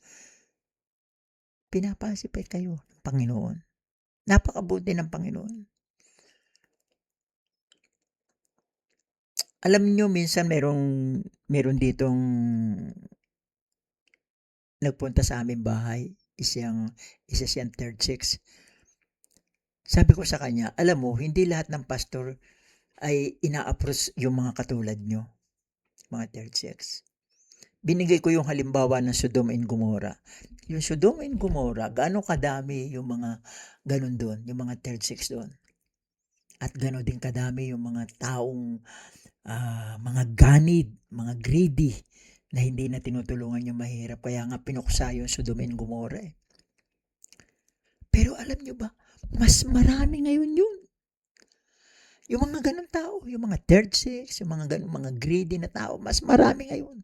Pinapasipay kayo ng Panginoon. Napakabuti ng Panginoon. Alam nyo, minsan meron ditong nagpunta sa aming bahay, isa siyang third sex. Sabi ko sa kanya, alam mo, hindi lahat ng pastor ay ina-approach yung mga katulad nyo, mga third sex. Binigay ko yung halimbawa ng Sodom and Gomorrah. Yung Sodom and Gomorrah, gaano kadami yung mga ganun doon, yung mga third sex doon. At gano'n din kadami yung mga taong mga ganid, mga greedy, na hindi na tinutulungan yung mahirap. Kaya nga pinuksa yung Sodom and Gomorrah. Pero alam nyo ba, mas marami ngayon yun. Yung mga ganun tao, yung mga third sex, yung mga ganun, mga greedy na tao, mas marami ngayon.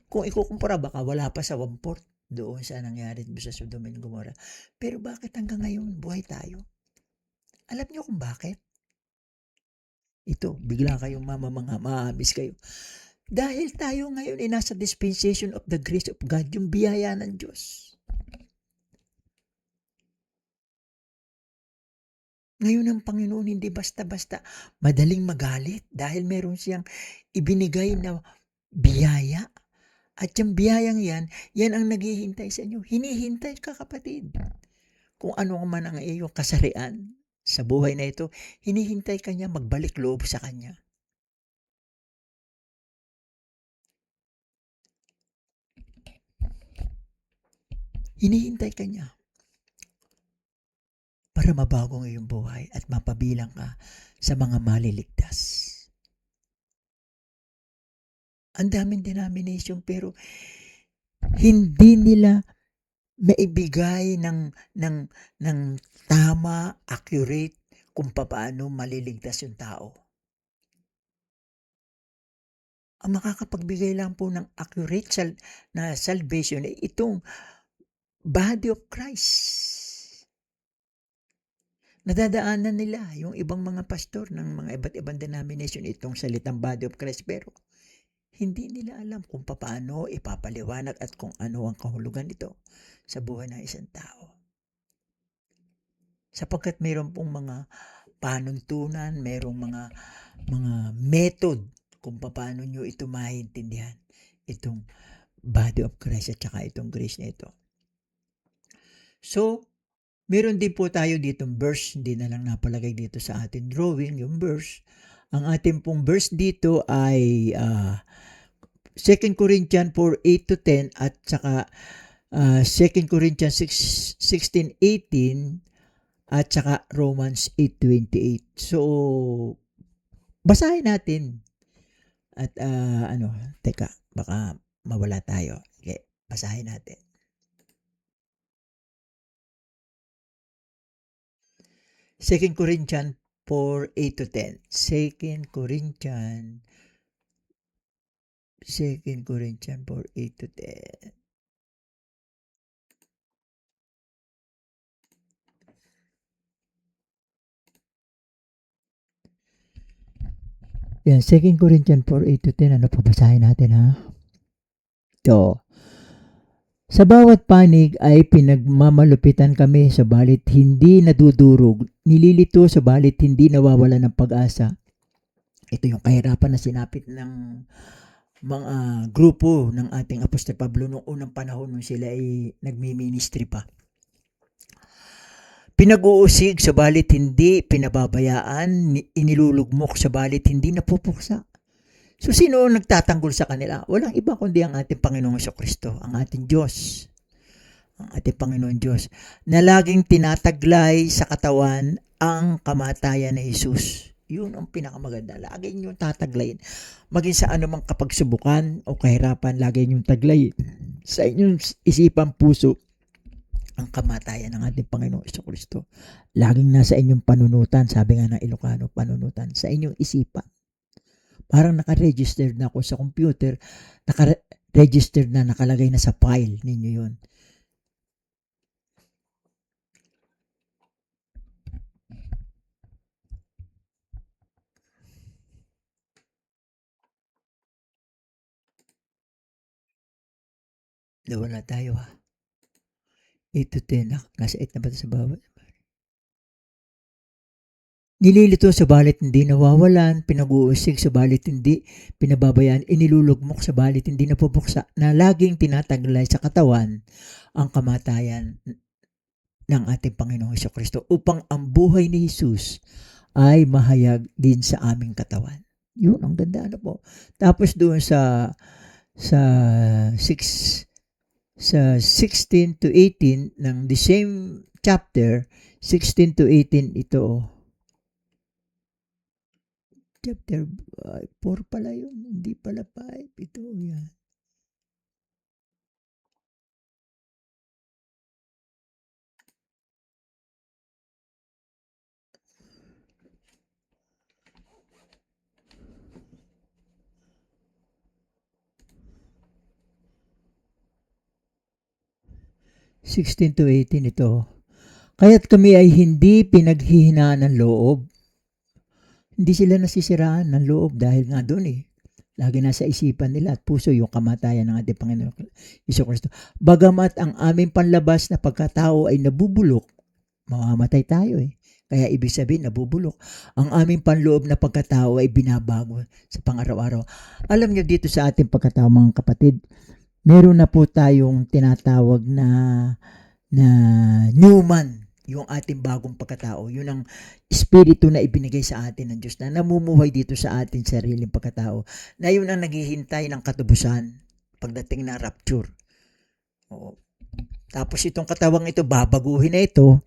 Kung ikukumpara, baka wala pa sa 1/4 doon sa nangyari sa Sodom and Gomorrah. Pero bakit hanggang ngayon buhay tayo? Alam nyo kung bakit? Ito, bigla kayong maamis kayo. Dahil tayo ngayon ay nasa dispensation of the grace of God, yung biyaya ng Diyos. Ngayon ang Panginoon hindi basta-basta madaling magalit dahil meron siyang ibinigay na biyaya. At yung biyayang yan ang naghihintay sa inyo. Hinihintay ka, kapatid. Kung ano man ang iyong kasarian sa buhay na ito, hinihintay ka niya, magbalik loob sa Kanya. Hinihintay ka niya para mabago ang iyong buhay at mapabilang ka sa mga maliligtas. Ang daming denomination pero hindi nila maibigay ng tama, accurate kung paano maliligtas yung tao. Ang makakapagbigay lang po ng accurate na salvation ay itong body of Christ. Nadadaanan nila yung ibang mga pastor ng mga iba't ibang denomination itong salitang body of Christ, pero hindi nila alam kung paano ipapaliwanag at kung ano ang kahulugan nito sa buhay ng isang tao. Sapagkat mayroon pong mga panuntunan, merong mga method kung paano nyo ito maintindihan. Itong body of Christ at saka itong grace na ito. So, meron din po tayo ditong verse, hindi na lang napalagay dito sa ating drawing, yung verse. Ang ating pong verse dito ay 2 Corinthians 4:8 to 10 at saka 2 Corinthians 16:18 at saka Romans 8:28. So, basahin natin. At teka, baka mawala tayo. Okay, basahin natin. Second Corinthians 4:8 to 10. Second Corinthians 4:8 to 10. Yan, 2 Corinthians 4:8 to 10. Ano pa basahin natin ha? Ito. Sa bawat panig ay pinagmamalupitan kami, sabalit hindi nadudurog, nililito sabalit hindi nawawala ng pag-asa. Ito yung kahirapan na sinapit ng mga grupo ng ating Apostol Pablo noong unang panahon nung sila ay nagmi-ministry pa. Pinag-uusig sabalit hindi pinababayaan, inilulugmok sabalit hindi napupuksa. So sino ang nagtatanggol sa kanila? Walang iba kundi ang ating Panginoong Jesucristo, ang ating Diyos. Ang ating Panginoon Diyos na laging tinataglay sa katawan ang kamatayan ni Jesus. Yun ang pinakamaganda. Lagi niyong tataglayin. Maging sa anumang kapagsubukan o kahirapan, lagi niyong taglayin sa inyong isipan puso ang kamatayan ng ating Panginoong Jesucristo. Laging nasa inyong panunutan, sabi nga ng Ilocano, panunutan, sa inyong isipan. Parang naka-registered na ako sa computer, naka-registered na, nakalagay na sa file ninyo yun. Nawala tayo ha. 8 to 10. Nasa 8 na ba ito sa bawat? Nililito sabalit hindi nawawalan, pinag-uusig sabalit hindi pinababayaan, inilulugmok sabalit hindi napupuksa, na laging tinataglay sa katawan ang kamatayan ng ating Panginoong Jesucristo upang ang buhay ni Jesus ay mahayag din sa aming katawan. Yun, ang ganda na po. Tapos doon sa 6 sa 16 to 18 ng the same chapter, 16 to 18 ito. Chapter 4 pala yun, hindi pala 5. Ito, yan. (16 to 18) ito. Kaya't kami ay hindi pinaghihinaan ng loob. Hindi sila nasisiraan ng loob dahil nga doon lagi nasa isipan nila at puso yung kamatayan ng ating Panginoon Jesucristo. Bagamat ang aming panlabas na pagkatao ay nabubulok, mamamatay tayo Kaya ibig sabihin nabubulok. Ang aming panloob na pagkatao ay binabago sa pang-araw-araw. Alam niyo dito sa ating pagkatao mga kapatid, meron na po tayong tinatawag na new man, yung ating bagong pagkatao. Yun ang espiritu na ibinigay sa atin ng Diyos na namumuhay dito sa ating sariling pagkatao. Na yun ang naghihintay ng katubusan pagdating na rapture. Oo. Tapos itong katawang ito, babaguhin na ito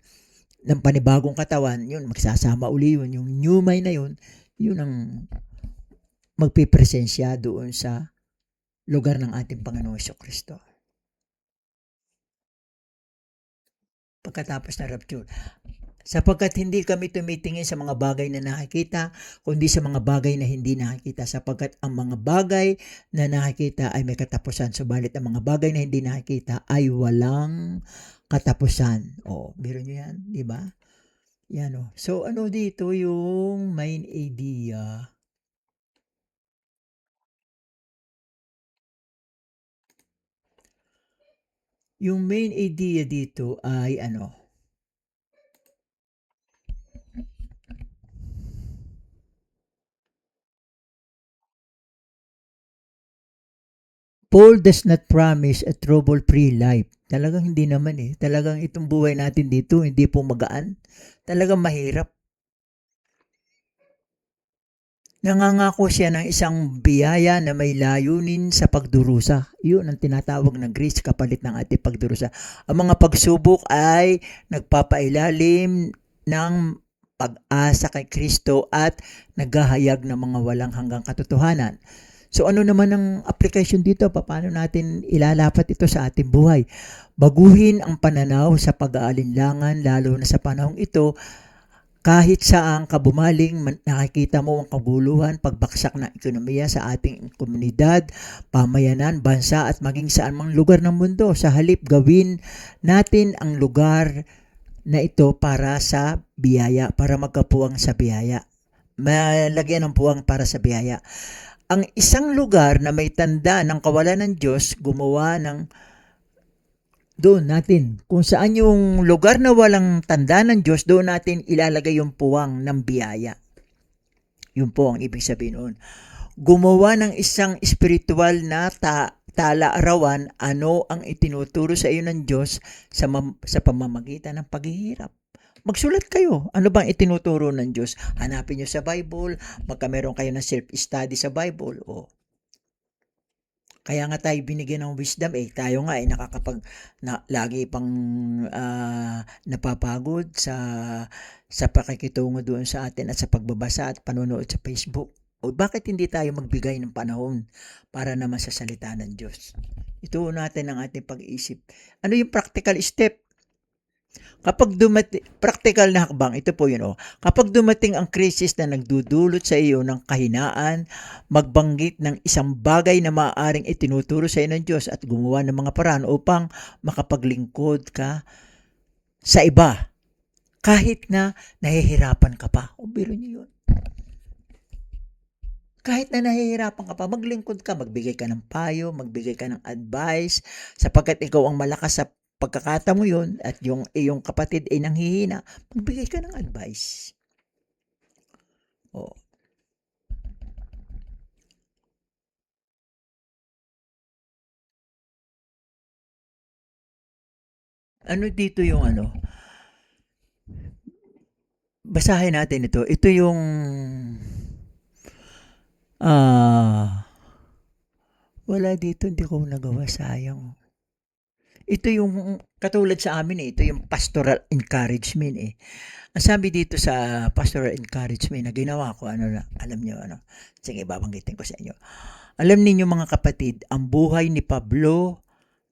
ng panibagong katawan, yun, magsasama uli yun. Yung new man na yun ang magpipresensya doon sa lugar ng ating Panginoong Jesucristo. Pagkatapos na rapture. Sapagkat hindi kami tumitingin sa mga bagay na nakikita, kundi sa mga bagay na hindi nakikita. Sapagkat ang mga bagay na nakikita ay may katapusan, subalit ang mga bagay na hindi nakikita ay walang katapusan. Biro nyo yan, di ba? Yan So, ano dito yung main idea? Yung main idea dito ay Paul does not promise a trouble-free life. Talagang hindi naman eh. Talagang itong buhay natin dito, hindi po magaan. Talagang mahirap. Nangangako siya ng isang biyaya na may layunin sa pagdurusa. Yun ang tinatawag na grace kapalit ng ating pagdurusa. Ang mga pagsubok ay nagpapailalim ng pag-asa kay Kristo at naghahayag ng mga walang hanggang katotohanan. So ano naman ang application dito? Paano natin ilalapat ito sa ating buhay? Baguhin ang pananaw sa pag-aalinlangan lalo na sa panahong ito. Kahit saang kabumaling, nakikita mo ang kaguluhan, pagbaksak ng ekonomiya sa ating komunidad, pamayanan, bansa at maging saan mang lugar ng mundo. Sa halip, gawin natin ang lugar na ito para sa biyaya, para magkapuwang sa biyaya. Malagyan ng puwang para sa biyaya. Ang isang lugar na may tanda ng kawalan ng Diyos, gumawa ng doon natin, kung saan yung lugar na walang tanda ng Diyos, doon natin ilalagay yung puwang ng biyaya. Yun po ang ibig sabihin noon. Gumawa ng isang spiritual na talaarawan, ano ang itinuturo sa iyo ng Diyos sa pamamagitan ng paghihirap. Magsulat kayo. Ano bang itinuturo ng Diyos? Hanapin nyo sa Bible, magkameron kayo ng self-study sa Bible. Kaya nga tayo binigyan ng wisdom tayo nga lagi pang napapagod sa pakikitungo doon sa atin at sa pagbabasa at panonood sa Facebook. O bakit hindi tayo magbigay ng panahon para naman sa salita ng Diyos? Ituon natin ang ating pag-iisip. Ano yung practical step? Kapag practical na hakbang, ito po yun. Kapag dumating ang krisis na nagdudulot sa iyo ng kahinaan, magbanggit ng isang bagay na maaaring itinuturo sa iyo ng Diyos at gumawa ng mga paraan upang makapaglingkod ka sa iba. Kahit na nahihirapan ka pa. Biro niyo yun. Kahit na nahihirapan ka pa, maglingkod ka, magbigay ka ng payo, magbigay ka ng advice, sapagkat ikaw ang malakas sa pagkakata mo yun at yung iyong kapatid ay nanghihina, magbigay ka ng advice. Ano dito yung basahin natin ito. Ito yung wala dito, hindi ko nagawa, sayang. Ito yung katulad sa amin ito yung pastoral encouragement Ang sabi dito sa pastoral encouragement na ginawa ko, alam niyo sige, babanggitin ko sa inyo. Alam niyo mga kapatid, ang buhay ni Pablo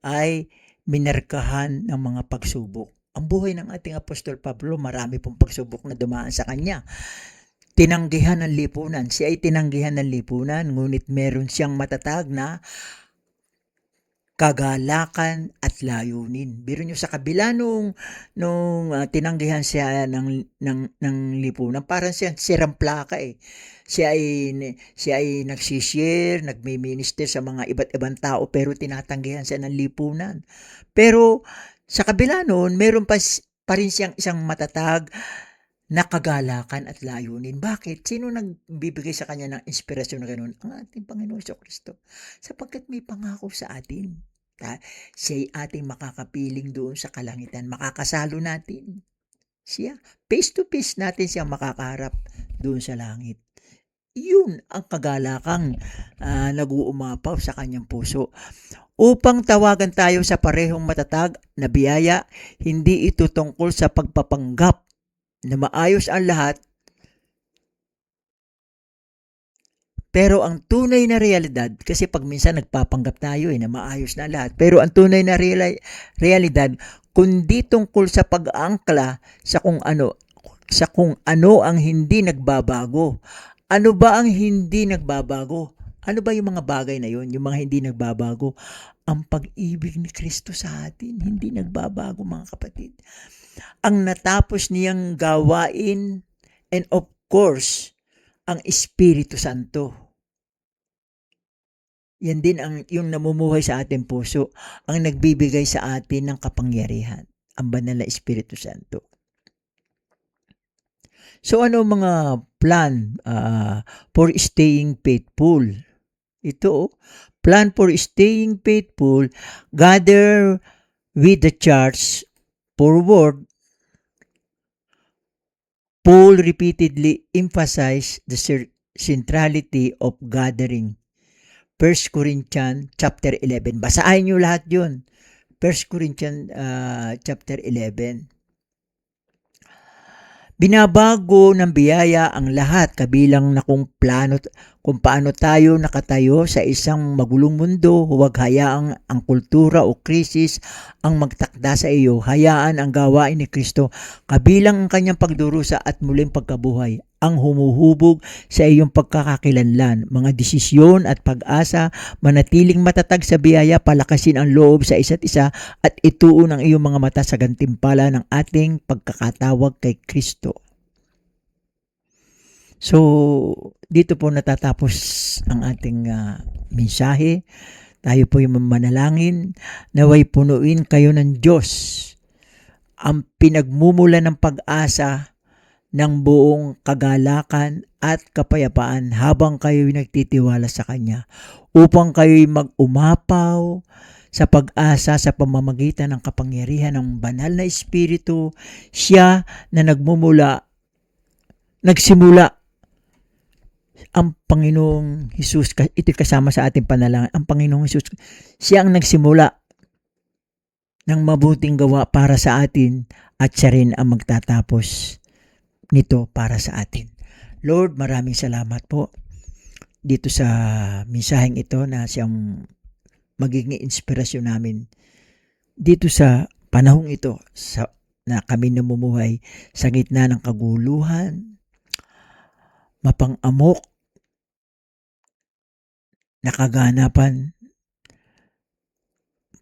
ay minarkahan ng mga pagsubok. Ang buhay ng ating Apostol Pablo, marami pong pagsubok na dumaan sa kanya. Tinanggihan ng lipunan. Siya ay tinanggihan ng lipunan, ngunit meron siyang matatag na kagalakan at layunin. Biro nyo sa kabila nung tinanggihan siya ng lipunan, parang siya sirang plaka Siya ay nagsishare, nagmi-minister sa mga iba't ibang tao pero tinatanggihan siya ng lipunan. Pero sa kabila noon, meron pa rin siyang isang matatag na kagalakan at layunin. Bakit? Sino nagbibigay sa kanya ng inspirasyon na ganoon? Ang ating Panginoon Kristo. Sapagkat may pangako sa atin. Siya'y ating makakapiling doon sa kalangitan. Makakasalo natin siya. Face to face natin siya makakaharap doon sa langit. Yun ang kagalakang nag-uumapaw sa kanyang puso. Upang tawagan tayo sa parehong matatag na biyaya, hindi ito tungkol sa pagpapanggap na maayos ang lahat, pero ang tunay na realidad, kasi pag minsan nagpapanggap tayo na maayos na lahat, pero ang tunay na realidad, kundi tungkol sa pag-aangkla sa kung ano ang hindi nagbabago. Ano ba ang hindi nagbabago? Ano ba yung mga bagay na yun? Yung mga hindi nagbabago? Ang pag-ibig ni Kristo sa atin, hindi nagbabago mga kapatid. Ang natapos niyang gawain, and of course, ang Espiritu Santo. Yan din yung namumuhay sa ating puso, ang nagbibigay sa atin ng kapangyarihan, ang banal na Espiritu Santo. So ano mga plan for staying faithful? Ito, plan for staying faithful, gather with the church forward. Paul repeatedly emphasized the centrality of gathering. 1 Corinthians chapter 11. Basahin nyo lahat yun. 1 Corinthians chapter 11. Binabago ng biyaya ang lahat kabilang na kung paano tayo nakatayo sa isang magulong mundo. Huwag hayaang ang kultura o krisis ang magtakda sa iyo. Hayaan ang gawain ni Kristo kabilang ang kanyang pagdurusa at muling pagkabuhay ang humuhubog sa iyong pagkakakilanlan. Mga desisyon at pag-asa, manatiling matatag sa biyaya, palakasin ang loob sa isa't isa at ituon ang iyong mga mata sa gantimpala ng ating pagkakatawag kay Kristo. So, dito po natatapos ang ating mensahe. Tayo po yung manalangin. Naway punuin kayo ng Diyos ang pinagmumula ng pag-asa ng buong kagalakan at kapayapaan habang kayo'y nagtitiwala sa Kanya upang kayo'y mag-umapaw sa pag-asa sa pamamagitan ng kapangyarihan ng banal na Espiritu. Siya na nagsimula ang Panginoong Hesus, ito kasama sa ating panalangin, ang Panginoong Hesus, siya ang nagsimula ng mabuting gawa para sa atin at siya rin ang magtatapos nito para sa atin. Lord, maraming salamat po dito sa mensaheng ito na siyang magiging inspirasyon namin dito sa panahong ito na kami namumuhay sa gitna ng kaguluhan, mapang-amok, nakaganapan,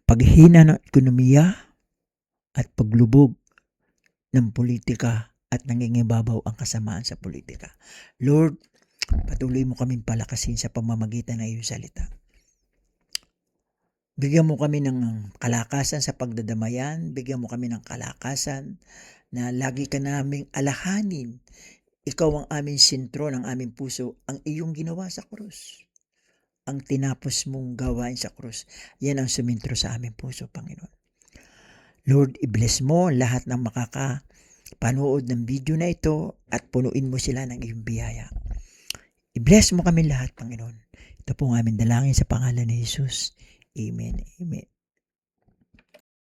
paghina ng ekonomiya at paglubog ng politika at nangingibabaw ang kasamaan sa politika. Lord, patuloy mo kaming palakasin sa pamamagitan ng iyong salita. Bigyan mo kami ng kalakasan sa pagdadamayan, bigyan mo kami ng kalakasan na lagi ka naming alahanin. Ikaw ang aming sentro ng aming puso, ang iyong ginawa sa krus. Ang tinapos mong gawain sa krus, yan ang sumentro sa aming puso, Panginoon. Lord, i-bless mo lahat ng panood ng video na ito at punuin mo sila ng iyong biyaya. I-bless mo kami lahat, Panginoon. Ito po ang aming dalangin sa pangalan ni Jesus. Amen. Amen.